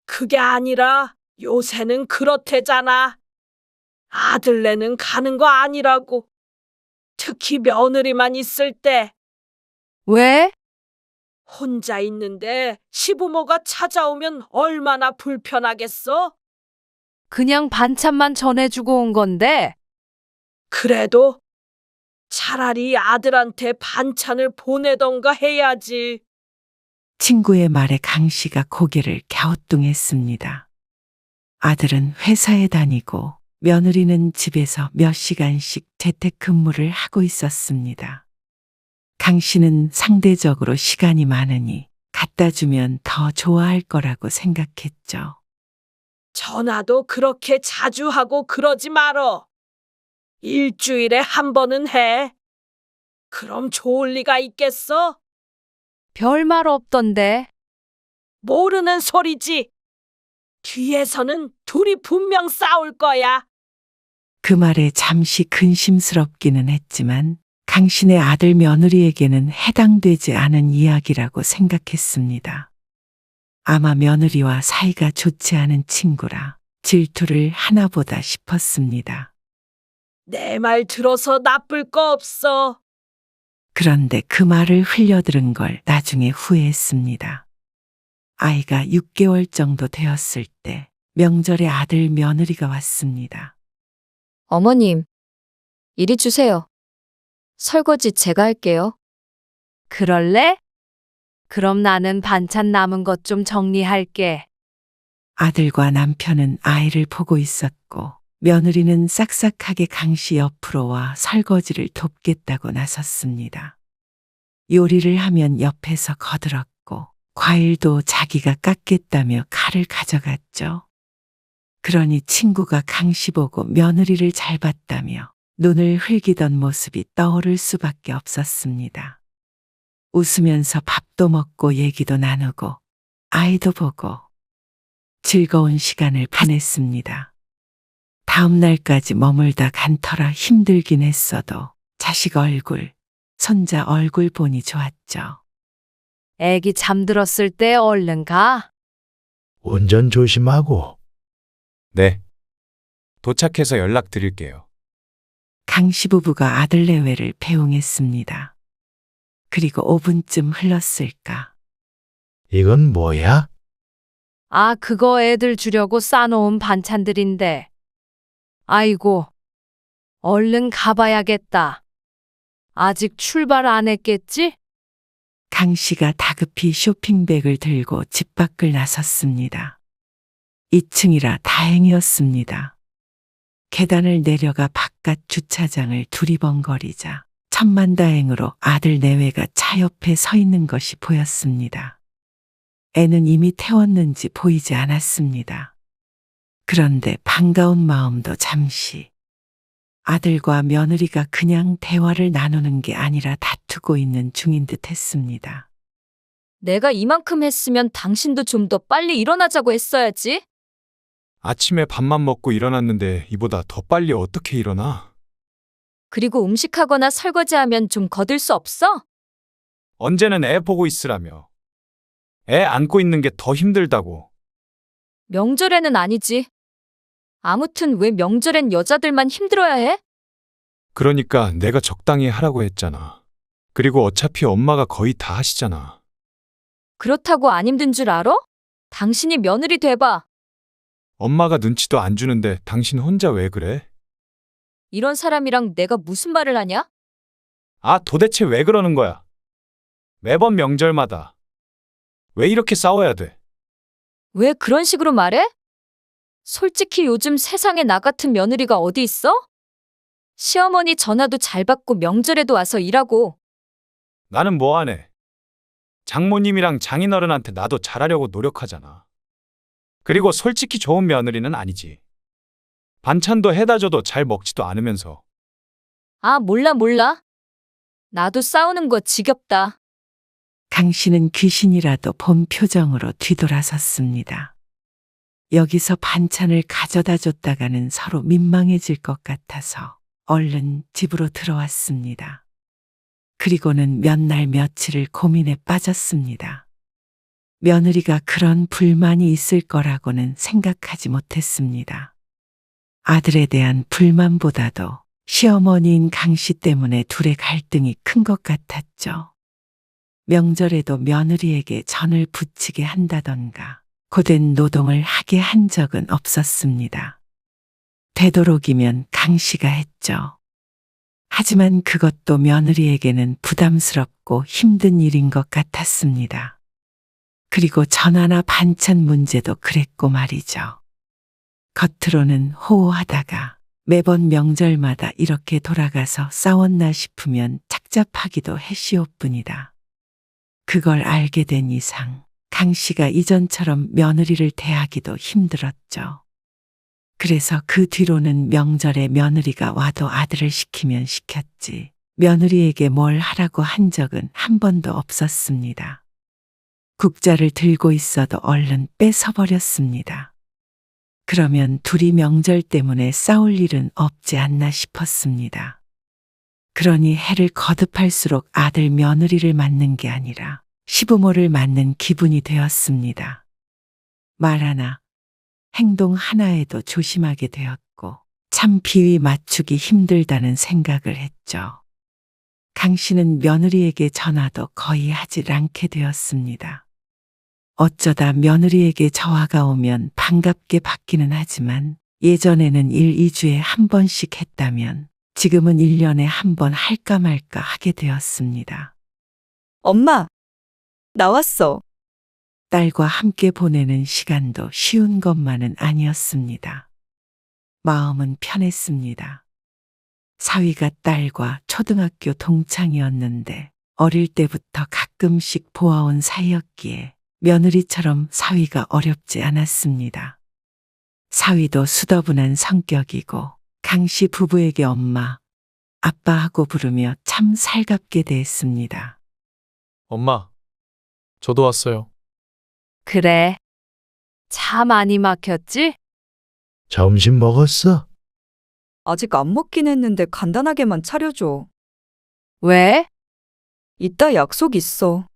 그게 아니라 요새는 그렇대잖아. 아들네는 가는 거 아니라고. 특히 며느리만 있을 때. 왜? 혼자 있는데 시부모가 찾아오면 얼마나 불편하겠어? 그냥 반찬만 전해주고 온 건데. 그래도 차라리 아들한테 반찬을 보내던가 해야지. 친구의 말에 강 씨가 고개를 갸우뚱했습니다. 아들은 회사에 다니고 며느리는 집에서 몇 시간씩 재택근무를 하고 있었습니다. 강 씨는 상대적으로 시간이 많으니 갖다 주면 더 좋아할 거라고 생각했죠. 전화도 그렇게 자주 하고 그러지 말어. 일주일에 한 번은 해. 그럼 좋을 리가 있겠어? 별말 없던데. 모르는 소리지. 뒤에서는 둘이 분명 싸울 거야. 그 말에 잠시 근심스럽기는 했지만 강신의 아들 며느리에게는 해당되지 않은 이야기라고 생각했습니다. 아마 며느리와 사이가 좋지 않은 친구라 질투를 하나 보다 싶었습니다. 내 말 들어서 나쁠 거 없어. 그런데 그 말을 흘려들은 걸 나중에 후회했습니다. 아이가 6개월 정도 되었을 때 명절에 아들 며느리가 왔습니다. 어머님, 이리 주세요. 설거지 제가 할게요. 그럴래? 그럼 나는 반찬 남은 것 좀 정리할게. 아들과 남편은 아이를 보고 있었고 며느리는 싹싹하게 강씨 옆으로 와 설거지를 돕겠다고 나섰습니다. 요리를 하면 옆에서 거들었고 과일도 자기가 깎겠다며 칼을 가져갔죠. 그러니 친구가 강씨 보고 며느리를 잘 봤다며 눈을 흘기던 모습이 떠오를 수밖에 없었습니다. 웃으면서 밥도 먹고 얘기도 나누고 아이도 보고 즐거운 시간을 보냈습니다. 다음 날까지 머물다 간 터라 힘들긴 했어도 자식 얼굴, 손자 얼굴 보니 좋았죠. 애기 잠들었을 때 얼른 가. 운전 조심하고. 네. 도착해서 연락드릴게요. 강씨 부부가 아들 내외를 배웅했습니다. 그리고 5분쯤 흘렀을까. 이건 뭐야? 아, 그거 애들 주려고 싸놓은 반찬들인데. 아이고, 얼른 가봐야겠다. 아직 출발 안 했겠지? 강씨가 다급히 쇼핑백을 들고 집 밖을 나섰습니다. 2층이라 다행이었습니다. 계단을 내려가 바깥 주차장을 두리번거리자 천만다행으로 아들 내외가 차 옆에 서 있는 것이 보였습니다. 애는 이미 태웠는지 보이지 않았습니다. 그런데 반가운 마음도 잠시 아들과 며느리가 그냥 대화를 나누는 게 아니라 다투고 있는 중인 듯 했습니다. 내가 이만큼 했으면 당신도 좀 더 빨리 일어나자고 했어야지. 아침에 밥만 먹고 일어났는데 이보다 더 빨리 어떻게 일어나? 그리고 음식하거나 설거지하면 좀 거들 수 없어? 언제는 애 보고 있으라며. 애 안고 있는 게 더 힘들다고. 명절에는 아니지. 아무튼 왜 명절엔 여자들만 힘들어야 해? 그러니까 내가 적당히 하라고 했잖아. 그리고 어차피 엄마가 거의 다 하시잖아. 그렇다고 안 힘든 줄 알아? 당신이 며느리 돼봐. 엄마가 눈치도 안 주는데 당신 혼자 왜 그래? 이런 사람이랑 내가 무슨 말을 하냐? 아, 도대체 왜 그러는 거야? 매번 명절마다. 왜 이렇게 싸워야 돼? 왜 그런 식으로 말해? 솔직히 요즘 세상에 나 같은 며느리가 어디 있어? 시어머니 전화도 잘 받고 명절에도 와서 일하고. 나는 뭐 안 해. 장모님이랑 장인어른한테 나도 잘하려고 노력하잖아. 그리고 솔직히 좋은 며느리는 아니지. 반찬도 해다 줘도 잘 먹지도 않으면서. 아, 몰라. 나도 싸우는 거 지겹다. 강씨는 귀신이라도 본 표정으로 뒤돌아섰습니다. 여기서 반찬을 가져다 줬다가는 서로 민망해질 것 같아서 얼른 집으로 들어왔습니다. 그리고는 몇 날 며칠을 고민에 빠졌습니다. 며느리가 그런 불만이 있을 거라고는 생각하지 못했습니다. 아들에 대한 불만보다도 시어머니인 강씨 때문에 둘의 갈등이 큰 것 같았죠. 명절에도 며느리에게 전을 부치게 한다던가 고된 노동을 하게 한 적은 없었습니다. 되도록이면 강씨가 했죠. 하지만 그것도 며느리에게는 부담스럽고 힘든 일인 것 같았습니다. 그리고 전화나 반찬 문제도 그랬고 말이죠. 겉으로는 호호하다가 매번 명절마다 이렇게 돌아가서 싸웠나 싶으면 착잡하기도 했시옵뿐이다. 그걸 알게 된 이상 강씨가 이전처럼 며느리를 대하기도 힘들었죠. 그래서 그 뒤로는 명절에 며느리가 와도 아들을 시키면 시켰지 며느리에게 뭘 하라고 한 적은 한 번도 없었습니다. 국자를 들고 있어도 얼른 뺏어버렸습니다. 그러면 둘이 명절 때문에 싸울 일은 없지 않나 싶었습니다. 그러니 해를 거듭할수록 아들 며느리를 맞는 게 아니라 시부모를 맞는 기분이 되었습니다. 말 하나, 행동 하나에도 조심하게 되었고 참 비위 맞추기 힘들다는 생각을 했죠. 강 씨는 며느리에게 전화도 거의 하지 않게 되었습니다. 어쩌다 며느리에게 전화가 오면 반갑게 받기는 하지만 예전에는 1, 2주에 한 번씩 했다면 지금은 1년에 한 번 할까 말까 하게 되었습니다. 엄마, 나왔어. 딸과 함께 보내는 시간도 쉬운 것만은 아니었습니다. 마음은 편했습니다. 사위가 딸과 초등학교 동창이었는데 어릴 때부터 가끔씩 보아온 사이였기에 며느리처럼 사위가 어렵지 않았습니다. 사위도 수더분한 성격이고 강씨 부부에게 엄마, 아빠하고 부르며 참 살갑게 대했습니다. 엄마, 저도 왔어요. 그래. 차 많이 막혔지? 점심 먹었어? 아직 안 먹긴 했는데 간단하게만 차려줘. 왜? 이따 약속 있어.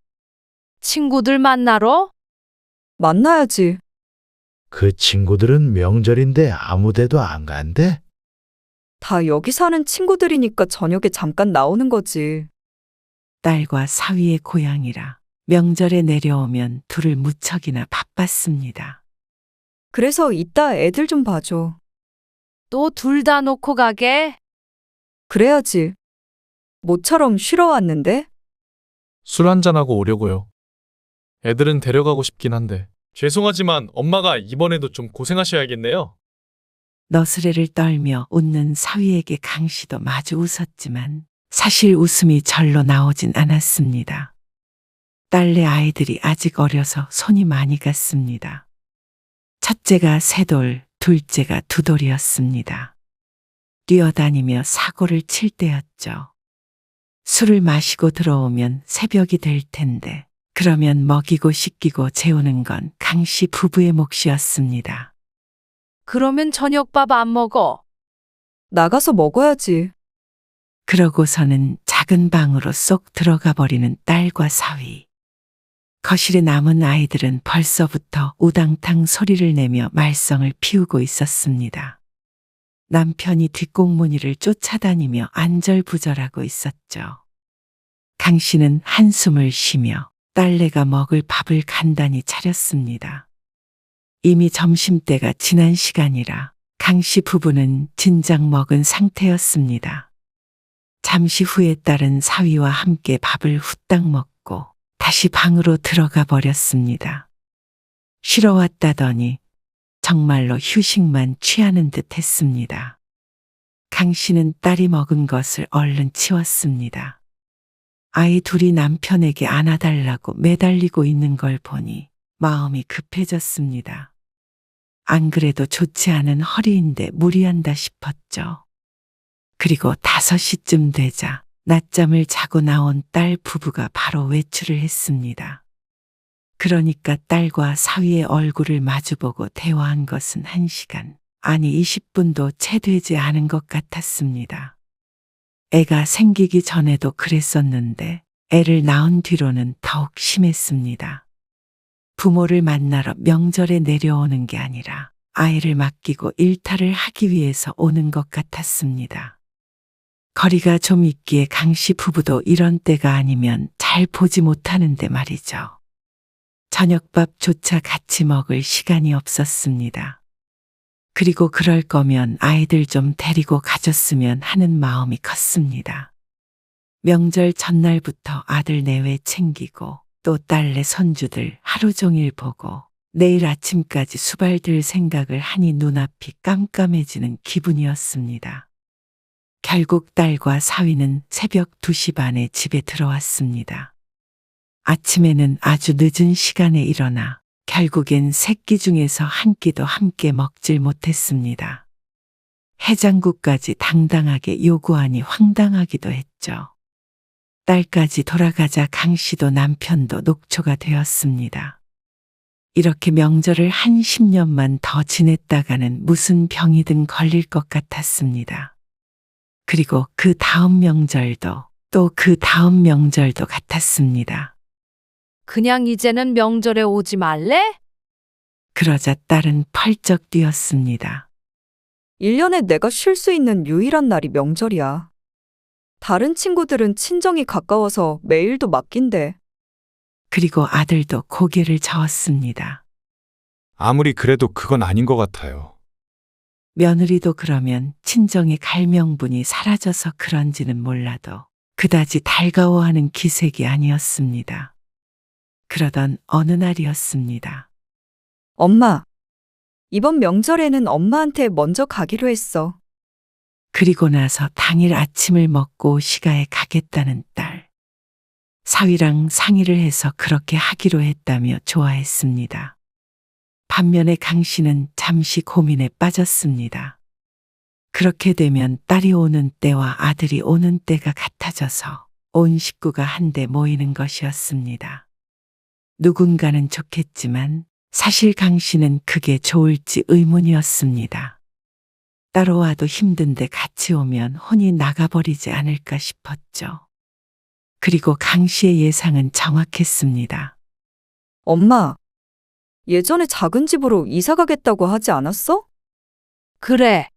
친구들 만나러? 만나야지. 그 친구들은 명절인데 아무 데도 안 간대? 다 여기 사는 친구들이니까 저녁에 잠깐 나오는 거지. 딸과 사위의 고향이라 명절에 내려오면 둘을 무척이나 바빴습니다. 그래서 이따 애들 좀 봐줘. 또 둘 다 놓고 가게? 그래야지. 모처럼 쉬러 왔는데? 술 한잔하고 오려고요. 애들은 데려가고 싶긴 한데. 죄송하지만 엄마가 이번에도 좀 고생하셔야겠네요. 너스레를 떨며 웃는 사위에게 강 씨도 마주 웃었지만 사실 웃음이 절로 나오진 않았습니다. 딸네 아이들이 아직 어려서 손이 많이 갔습니다. 첫째가 3돌, 둘째가 2돌이었습니다. 뛰어다니며 사고를 칠 때였죠. 술을 마시고 들어오면 새벽이 될 텐데 그러면 먹이고 씻기고 재우는 건 강씨 부부의 몫이었습니다. 그러면 저녁밥 안 먹어. 나가서 먹어야지. 그러고서는 작은 방으로 쏙 들어가 버리는 딸과 사위. 거실에 남은 아이들은 벌써부터 우당탕 소리를 내며 말썽을 피우고 있었습니다. 남편이 뒷공무니를 쫓아다니며 안절부절하고 있었죠. 강 씨는 한숨을 쉬며 딸내가 먹을 밥을 간단히 차렸습니다. 이미 점심때가 지난 시간이라 강 씨 부부는 진작 먹은 상태였습니다. 잠시 후에 딸은 사위와 함께 밥을 후딱 먹고 다시 방으로 들어가 버렸습니다. 쉬러 왔다더니 정말로 휴식만 취하는 듯 했습니다. 강 씨는 딸이 먹은 것을 얼른 치웠습니다. 아이 둘이 남편에게 안아달라고 매달리고 있는 걸 보니 마음이 급해졌습니다. 안 그래도 좋지 않은 허리인데 무리한다 싶었죠. 그리고 5시쯤 되자 낮잠을 자고 나온 딸 부부가 바로 외출을 했습니다. 그러니까 딸과 사위의 얼굴을 마주보고 대화한 것은 1시간, 아니 20분도 채 되지 않은 것 같았습니다. 애가 생기기 전에도 그랬었는데 애를 낳은 뒤로는 더욱 심했습니다. 부모를 만나러 명절에 내려오는 게 아니라 아이를 맡기고 일탈을 하기 위해서 오는 것 같았습니다. 거리가 좀 있기에 강씨 부부도 이런 때가 아니면 잘 보지 못하는데 말이죠. 저녁밥조차 같이 먹을 시간이 없었습니다. 그리고 그럴 거면 아이들 좀 데리고 가줬으면 하는 마음이 컸습니다. 명절 전날부터 아들 내외 챙기고 또 딸내 손주들 하루 종일 보고 내일 아침까지 수발들 생각을 하니 눈앞이 깜깜해지는 기분이었습니다. 결국 딸과 사위는 새벽 2시 반에 집에 들어왔습니다. 아침에는 아주 늦은 시간에 일어나 결국엔 3끼 중에서 한 끼도 함께 먹질 못했습니다. 해장국까지 당당하게 요구하니 황당하기도 했죠. 딸까지 돌아가자 강 씨도 남편도 녹초가 되었습니다. 이렇게 명절을 한 10년만 더 지냈다가는 무슨 병이든 걸릴 것 같았습니다. 그리고 그 다음 명절도 또 그 다음 명절도 같았습니다. 그냥 이제는 명절에 오지 말래? 그러자 딸은 펄쩍 뛰었습니다. 1년에 내가 쉴 수 있는 유일한 날이 명절이야. 다른 친구들은 친정이 가까워서 매일도 맡긴대. 그리고 아들도 고개를 저었습니다. 아무리 그래도 그건 아닌 것 같아요. 며느리도 그러면 친정의 갈명분이 사라져서 그런지는 몰라도 그다지 달가워하는 기색이 아니었습니다. 그러던 어느 날이었습니다. 엄마, 이번 명절에는 엄마한테 먼저 가기로 했어. 그리고 나서 당일 아침을 먹고 시가에 가겠다는 딸. 사위랑 상의를 해서 그렇게 하기로 했다며 좋아했습니다. 반면에 강 씨는 잠시 고민에 빠졌습니다. 그렇게 되면 딸이 오는 때와 아들이 오는 때가 같아져서 온 식구가 한데 모이는 것이었습니다. 누군가는 좋겠지만 사실 강 씨는 그게 좋을지 의문이었습니다. 따로 와도 힘든데 같이 오면 혼이 나가버리지 않을까 싶었죠. 그리고 강 씨의 예상은 정확했습니다. 엄마, 예전에 작은 집으로 이사 가겠다고 하지 않았어? 그래.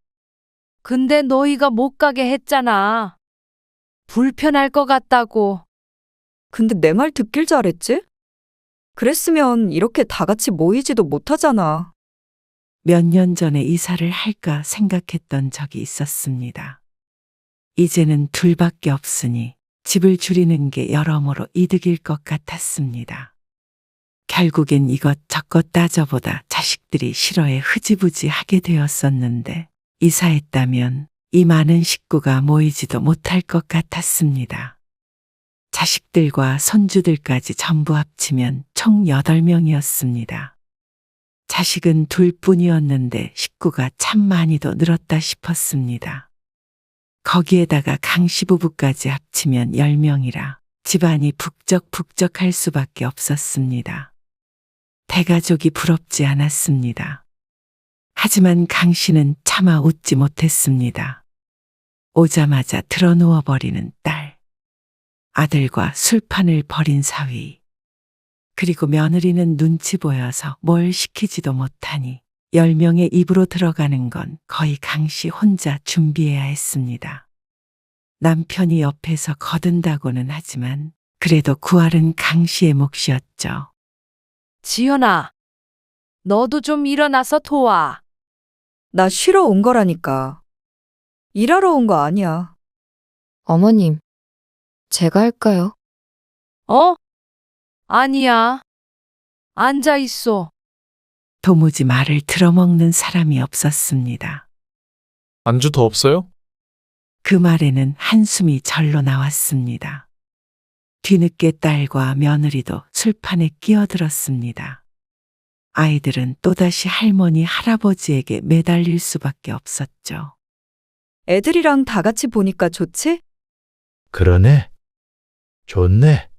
근데 너희가 못 가게 했잖아. 불편할 것 같다고. 근데 내 말 듣길 잘했지? 그랬으면 이렇게 다 같이 모이지도 못하잖아. 몇 년 전에 이사를 할까 생각했던 적이 있었습니다. 이제는 둘밖에 없으니 집을 줄이는 게 여러모로 이득일 것 같았습니다. 결국엔 이것저것 따져보다 자식들이 싫어해 흐지부지 하게 되었었는데 이사했다면 이 많은 식구가 모이지도 못할 것 같았습니다. 자식들과 손주들까지 전부 합치면 총 8명이었습니다. 자식은 둘뿐이었는데 식구가 참 많이도 늘었다 싶었습니다. 거기에다가 강씨 부부까지 합치면 10명이라 집안이 북적북적할 수밖에 없었습니다. 대가족이 부럽지 않았습니다. 하지만 강 씨는 차마 웃지 못했습니다. 오자마자 드러누워버리는 딸, 아들과 술판을 벌인 사위, 그리고 며느리는 눈치 보여서 뭘 시키지도 못하니 10명의 입으로 들어가는 건 거의 강 씨 혼자 준비해야 했습니다. 남편이 옆에서 거둔다고는 하지만 그래도 구할은 강 씨의 몫이었죠. 지연아, 너도 좀 일어나서 도와. 나 쉬러 온 거라니까. 일하러 온 거 아니야. 어머님, 제가 할까요? 어? 아니야. 앉아 있어. 도무지 말을 들어먹는 사람이 없었습니다. 안주 더 없어요? 그 말에는 한숨이 절로 나왔습니다. 뒤늦게 딸과 며느리도 술판에 끼어들었습니다. 아이들은 또다시 할머니, 할아버지에게 매달릴 수밖에 없었죠. 애들이랑 다 같이 보니까 좋지? 그러네. 좋네.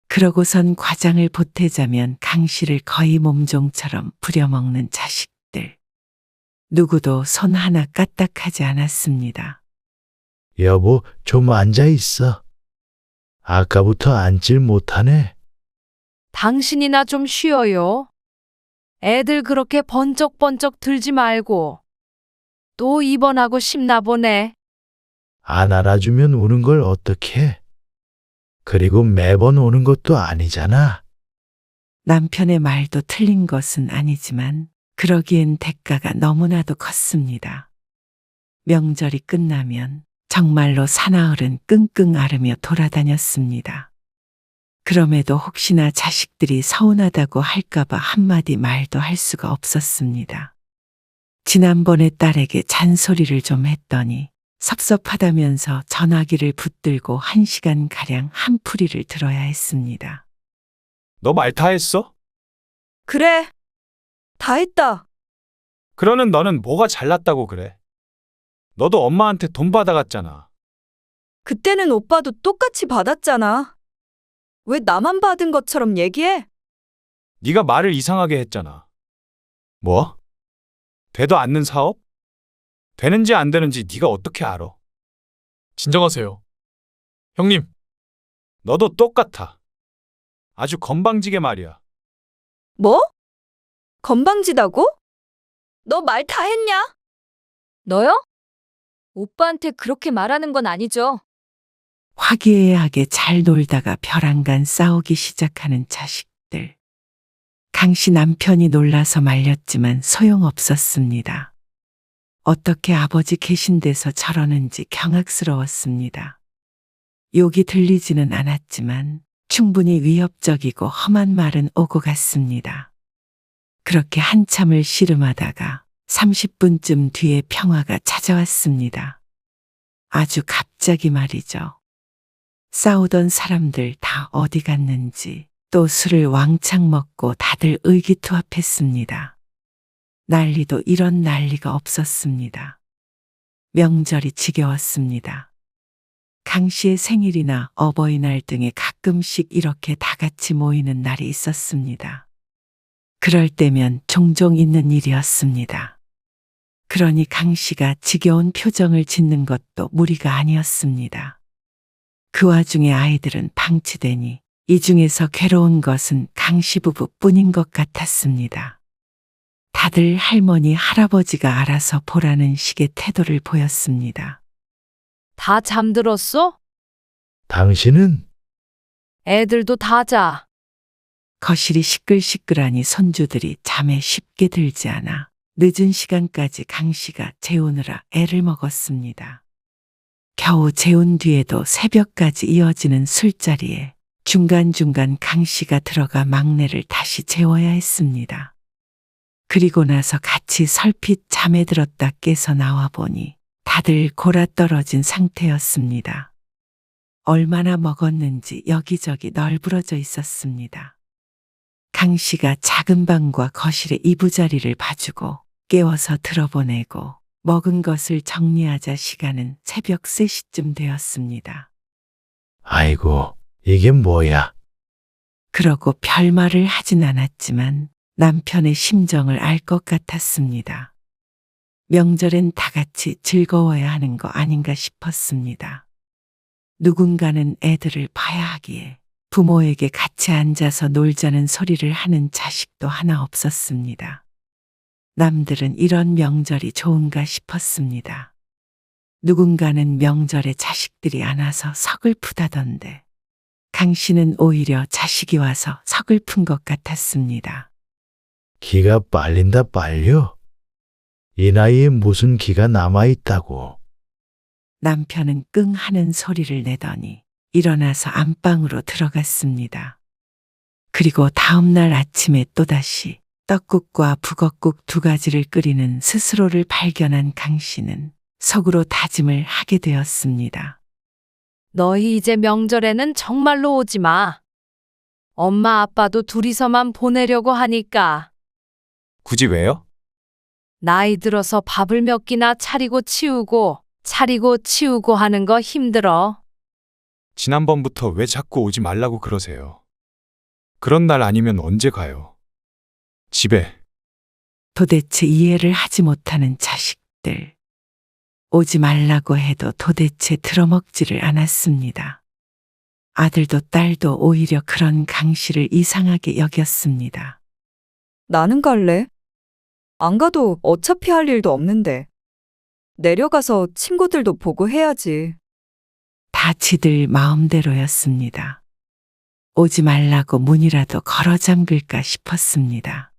그러고선 과장을 보태자면 강 씨를 거의 몸종처럼 부려먹는 자식들. 누구도 손 하나 까딱하지 않았습니다. 여보, 좀 앉아 있어. 아까부터 앉질 못하네. 당신이나 좀 쉬어요. 애들 그렇게 번쩍번쩍 들지 말고. 또 입원하고 싶나 보네. 안 알아주면 우는 걸 어떡해? 그리고 매번 오는 것도 아니잖아. 남편의 말도 틀린 것은 아니지만 그러기엔 대가가 너무나도 컸습니다. 명절이 끝나면 정말로 사나흘은 끙끙 앓으며 돌아다녔습니다. 그럼에도 혹시나 자식들이 서운하다고 할까봐 한마디 말도 할 수가 없었습니다. 지난번에 딸에게 잔소리를 좀 했더니 섭섭하다면서 전화기를 붙들고 1시간가량 한풀이를 들어야 했습니다. 너 말 다 했어? 그래. 다 했다. 그러는 너는 뭐가 잘났다고 그래? 너도 엄마한테 돈 받아갔잖아. 그때는 오빠도 똑같이 받았잖아. 왜 나만 받은 것처럼 얘기해? 네가 말을 이상하게 했잖아. 뭐? 되도 않는 사업? 되는지 안 되는지 네가 어떻게 알아? 진정하세요. 형님, 너도 똑같아. 아주 건방지게 말이야. 뭐? 건방지다고? 너 말 다 했냐? 너요? 오빠한테 그렇게 말하는 건 아니죠. 화기애애하게 잘 놀다가 벼랑간 싸우기 시작하는 자식들. 강 씨 남편이 놀라서 말렸지만 소용없었습니다. 어떻게 아버지 계신 데서 저러는지 경악스러웠습니다. 욕이 들리지는 않았지만 충분히 위협적이고 험한 말은 오고 갔습니다. 그렇게 한참을 씨름하다가 30분쯤 뒤에 평화가 찾아왔습니다. 아주 갑자기 말이죠. 싸우던 사람들 다 어디 갔는지 또 술을 왕창 먹고 다들 의기투합했습니다. 난리도 이런 난리가 없었습니다. 명절이 지겨웠습니다. 강 씨의 생일이나 어버이날 등에 가끔씩 이렇게 다 같이 모이는 날이 있었습니다. 그럴 때면 종종 있는 일이었습니다. 그러니 강 씨가 지겨운 표정을 짓는 것도 무리가 아니었습니다. 그 와중에 아이들은 방치되니 이 중에서 괴로운 것은 강 씨 부부뿐인 것 같았습니다. 다들 할머니, 할아버지가 알아서 보라는 식의 태도를 보였습니다. 다 잠들었어? 당신은 애들도 다 자. 거실이 시끌시끌하니 손주들이 잠에 쉽게 들지 않아 늦은 시간까지 강 씨가 재우느라 애를 먹었습니다. 겨우 재운 뒤에도 새벽까지 이어지는 술자리에 중간중간 강 씨가 들어가 막내를 다시 재워야 했습니다. 그리고 나서 같이 설핏 잠에 들었다 깨서 나와 보니 다들 골아떨어진 상태였습니다. 얼마나 먹었는지 여기저기 널브러져 있었습니다. 강 씨가 작은 방과 거실의 이부자리를 봐주고 깨워서 들어보내고 먹은 것을 정리하자 시간은 새벽 3시쯤 되었습니다. 아이고, 이게 뭐야? 그러고 별말을 하진 않았지만 남편의 심정을 알 것 같았습니다. 명절엔 다 같이 즐거워야 하는 거 아닌가 싶었습니다. 누군가는 애들을 봐야 하기에 부모에게 같이 앉아서 놀자는 소리를 하는 자식도 하나 없었습니다. 남들은 이런 명절이 좋은가 싶었습니다. 누군가는 명절에 자식들이 안 와서 서글프다던데 강 씨는 오히려 자식이 와서 서글픈 것 같았습니다. 기가 빨린다 빨려. 이 나이에 무슨 기가 남아있다고. 남편은 끙 하는 소리를 내더니 일어나서 안방으로 들어갔습니다. 그리고 다음날 아침에 또다시 떡국과 북엇국 2가지를 끓이는 스스로를 발견한 강 씨는 속으로 다짐을 하게 되었습니다. 너희 이제 명절에는 정말로 오지 마. 엄마 아빠도 둘이서만 보내려고 하니까. 굳이 왜요? 나이 들어서 밥을 몇 끼나 차리고 치우고 하는 거 힘들어. 지난번부터 왜 자꾸 오지 말라고 그러세요? 그런 날 아니면 언제 가요? 집에. 도대체 이해를 하지 못하는 자식들. 오지 말라고 해도 도대체 들어먹지를 않았습니다. 아들도 딸도 오히려 그런 강 씨를 이상하게 여겼습니다. 나는 갈래. 안 가도 어차피 할 일도 없는데. 내려가서 친구들도 보고 해야지. 다 지들 마음대로였습니다. 오지 말라고 문이라도 걸어 잠글까 싶었습니다.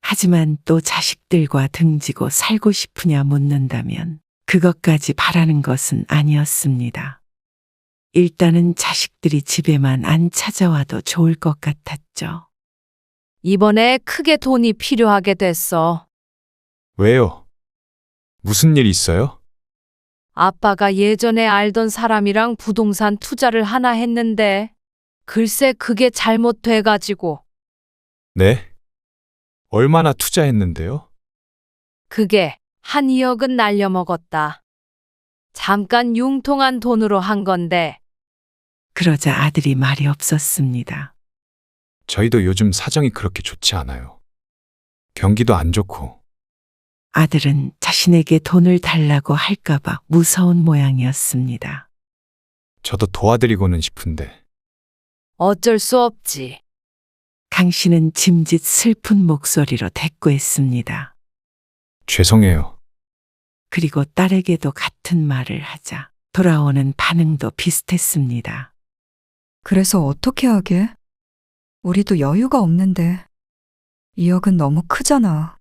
하지만 또 자식들과 등지고 살고 싶으냐 묻는다면 그것까지 바라는 것은 아니었습니다. 일단은 자식들이 집에만 안 찾아와도 좋을 것 같았죠. 이번에 크게 돈이 필요하게 됐어. 왜요? 무슨 일 있어요? 아빠가 예전에 알던 사람이랑 부동산 투자를 하나 했는데 글쎄 그게 잘못돼가지고. 네? 얼마나 투자했는데요? 그게 한 2억은 날려먹었다. 잠깐 융통한 돈으로 한 건데. 그러자 아들이 말이 없었습니다. 저희도 요즘 사정이 그렇게 좋지 않아요. 경기도 안 좋고. 아들은 자신에게 돈을 달라고 할까봐 무서운 모양이었습니다. 저도 도와드리고는 싶은데. 어쩔 수 없지. 강 씨는 짐짓 슬픈 목소리로 대꾸했습니다. 죄송해요. 그리고 딸에게도 같은 말을 하자 돌아오는 반응도 비슷했습니다. 그래서 어떻게 하게? 우리도 여유가 없는데. 2억은 너무 크잖아.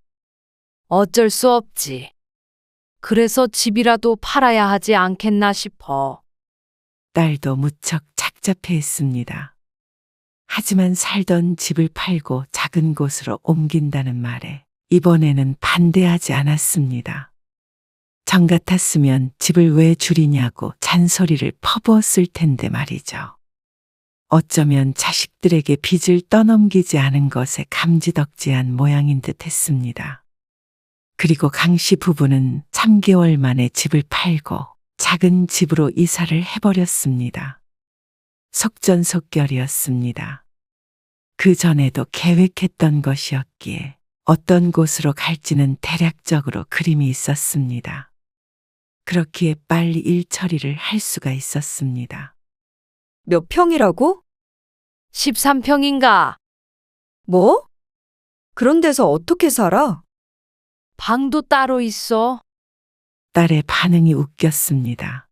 어쩔 수 없지. 그래서 집이라도 팔아야 하지 않겠나 싶어. 딸도 무척 착잡해했습니다. 하지만 살던 집을 팔고 작은 곳으로 옮긴다는 말에 이번에는 반대하지 않았습니다. 정 같았으면 집을 왜 줄이냐고 잔소리를 퍼부었을 텐데 말이죠. 어쩌면 자식들에게 빚을 떠넘기지 않은 것에 감지덕지한 모양인 듯 했습니다. 그리고 강씨 부부는 3개월 만에 집을 팔고 작은 집으로 이사를 해버렸습니다. 속전속결이었습니다. 그 전에도 계획했던 것이었기에 어떤 곳으로 갈지는 대략적으로 그림이 있었습니다. 그렇기에 빨리 일 처리를 할 수가 있었습니다. 몇 평이라고? 13평인가? 뭐? 그런 데서 어떻게 살아? 방도 따로 있어. 딸의 반응이 웃겼습니다.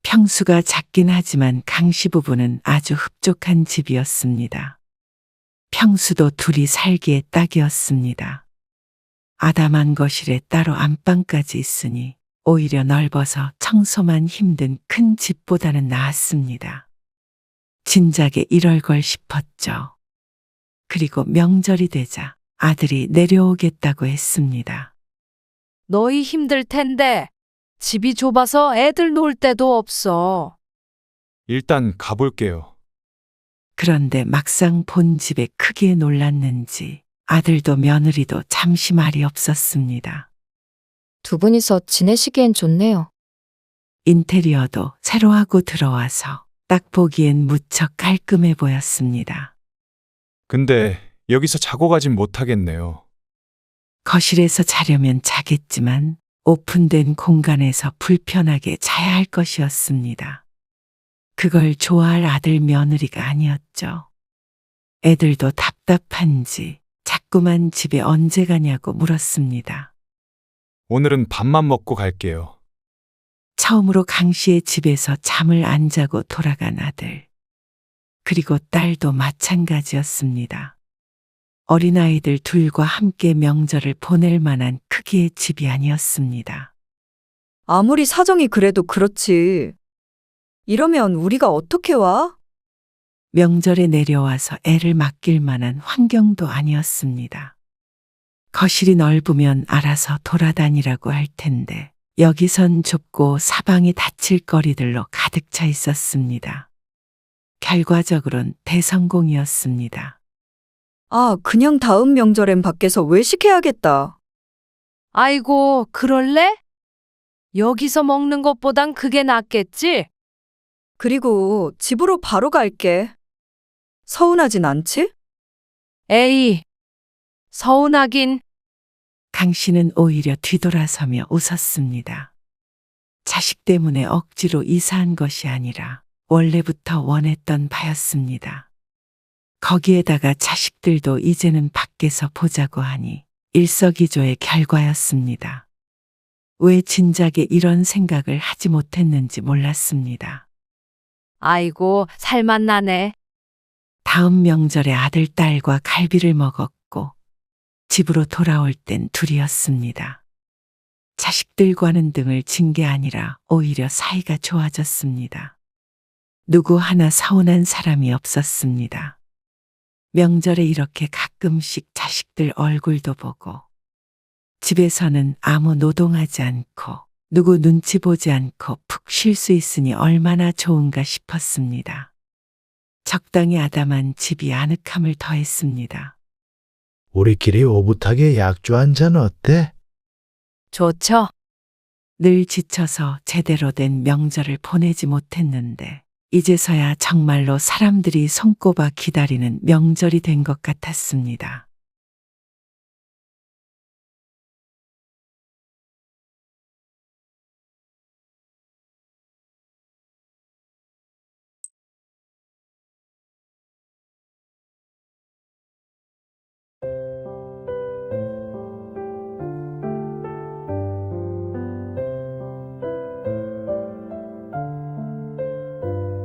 평수가 작긴 하지만 강씨 부부는 아주 흡족한 집이었습니다. 평수도 둘이 살기에 딱이었습니다. 아담한 거실에 따로 안방까지 있으니 오히려 넓어서 청소만 힘든 큰 집보다는 나았습니다. 진작에 이럴 걸 싶었죠. 그리고 명절이 되자 아들이 내려오겠다고 했습니다. 너희 힘들 텐데 집이 좁아서 애들 놀 데도 없어. 일단 가볼게요. 그런데 막상 본 집의 크기에 놀랐는지 아들도 며느리도 잠시 말이 없었습니다. 두 분이서 지내시기엔 좋네요. 인테리어도 새로 하고 들어와서 딱 보기엔 무척 깔끔해 보였습니다. 근데 여기서 자고 가진 못하겠네요. 거실에서 자려면 자겠지만 오픈된 공간에서 불편하게 자야 할 것이었습니다. 그걸 좋아할 아들 며느리가 아니었죠. 애들도 답답한지 자꾸만 집에 언제 가냐고 물었습니다. 오늘은 밥만 먹고 갈게요. 처음으로 강 씨의 집에서 잠을 안 자고 돌아간 아들. 그리고 딸도 마찬가지였습니다. 어린아이들 둘과 함께 명절을 보낼 만한 크기의 집이 아니었습니다. 아무리 사정이 그래도 그렇지. 이러면 우리가 어떻게 와? 명절에 내려와서 애를 맡길 만한 환경도 아니었습니다. 거실이 넓으면 알아서 돌아다니라고 할 텐데 여기선 좁고 사방이 닫힐 거리들로 가득 차 있었습니다. 결과적으론 대성공이었습니다. 아, 그냥 다음 명절엔 밖에서 외식해야겠다. 아이고, 그럴래? 여기서 먹는 것보단 그게 낫겠지? 그리고 집으로 바로 갈게. 서운하진 않지? 에이, 서운하긴. 강 씨는 오히려 뒤돌아서며 웃었습니다. 자식 때문에 억지로 이사한 것이 아니라 원래부터 원했던 바였습니다. 거기에다가 자식들도 이제는 밖에서 보자고 하니 일석이조의 결과였습니다. 왜 진작에 이런 생각을 하지 못했는지 몰랐습니다. 아이고, 살만 나네. 다음 명절에 아들, 딸과 갈비를 먹었고 집으로 돌아올 땐 둘이었습니다. 자식들과는 등을 진 게 아니라 오히려 사이가 좋아졌습니다. 누구 하나 서운한 사람이 없었습니다. 명절에 이렇게 가끔씩 자식들 얼굴도 보고 집에서는 아무 노동하지 않고 누구 눈치 보지 않고 푹 쉴 수 있으니 얼마나 좋은가 싶었습니다. 적당히 아담한 집이 아늑함을 더했습니다. 우리끼리 오붓하게 약주 한 잔 어때? 좋죠? 늘 지쳐서 제대로 된 명절을 보내지 못했는데 이제서야 정말로 사람들이 손꼽아 기다리는 명절이 된 것 같았습니다.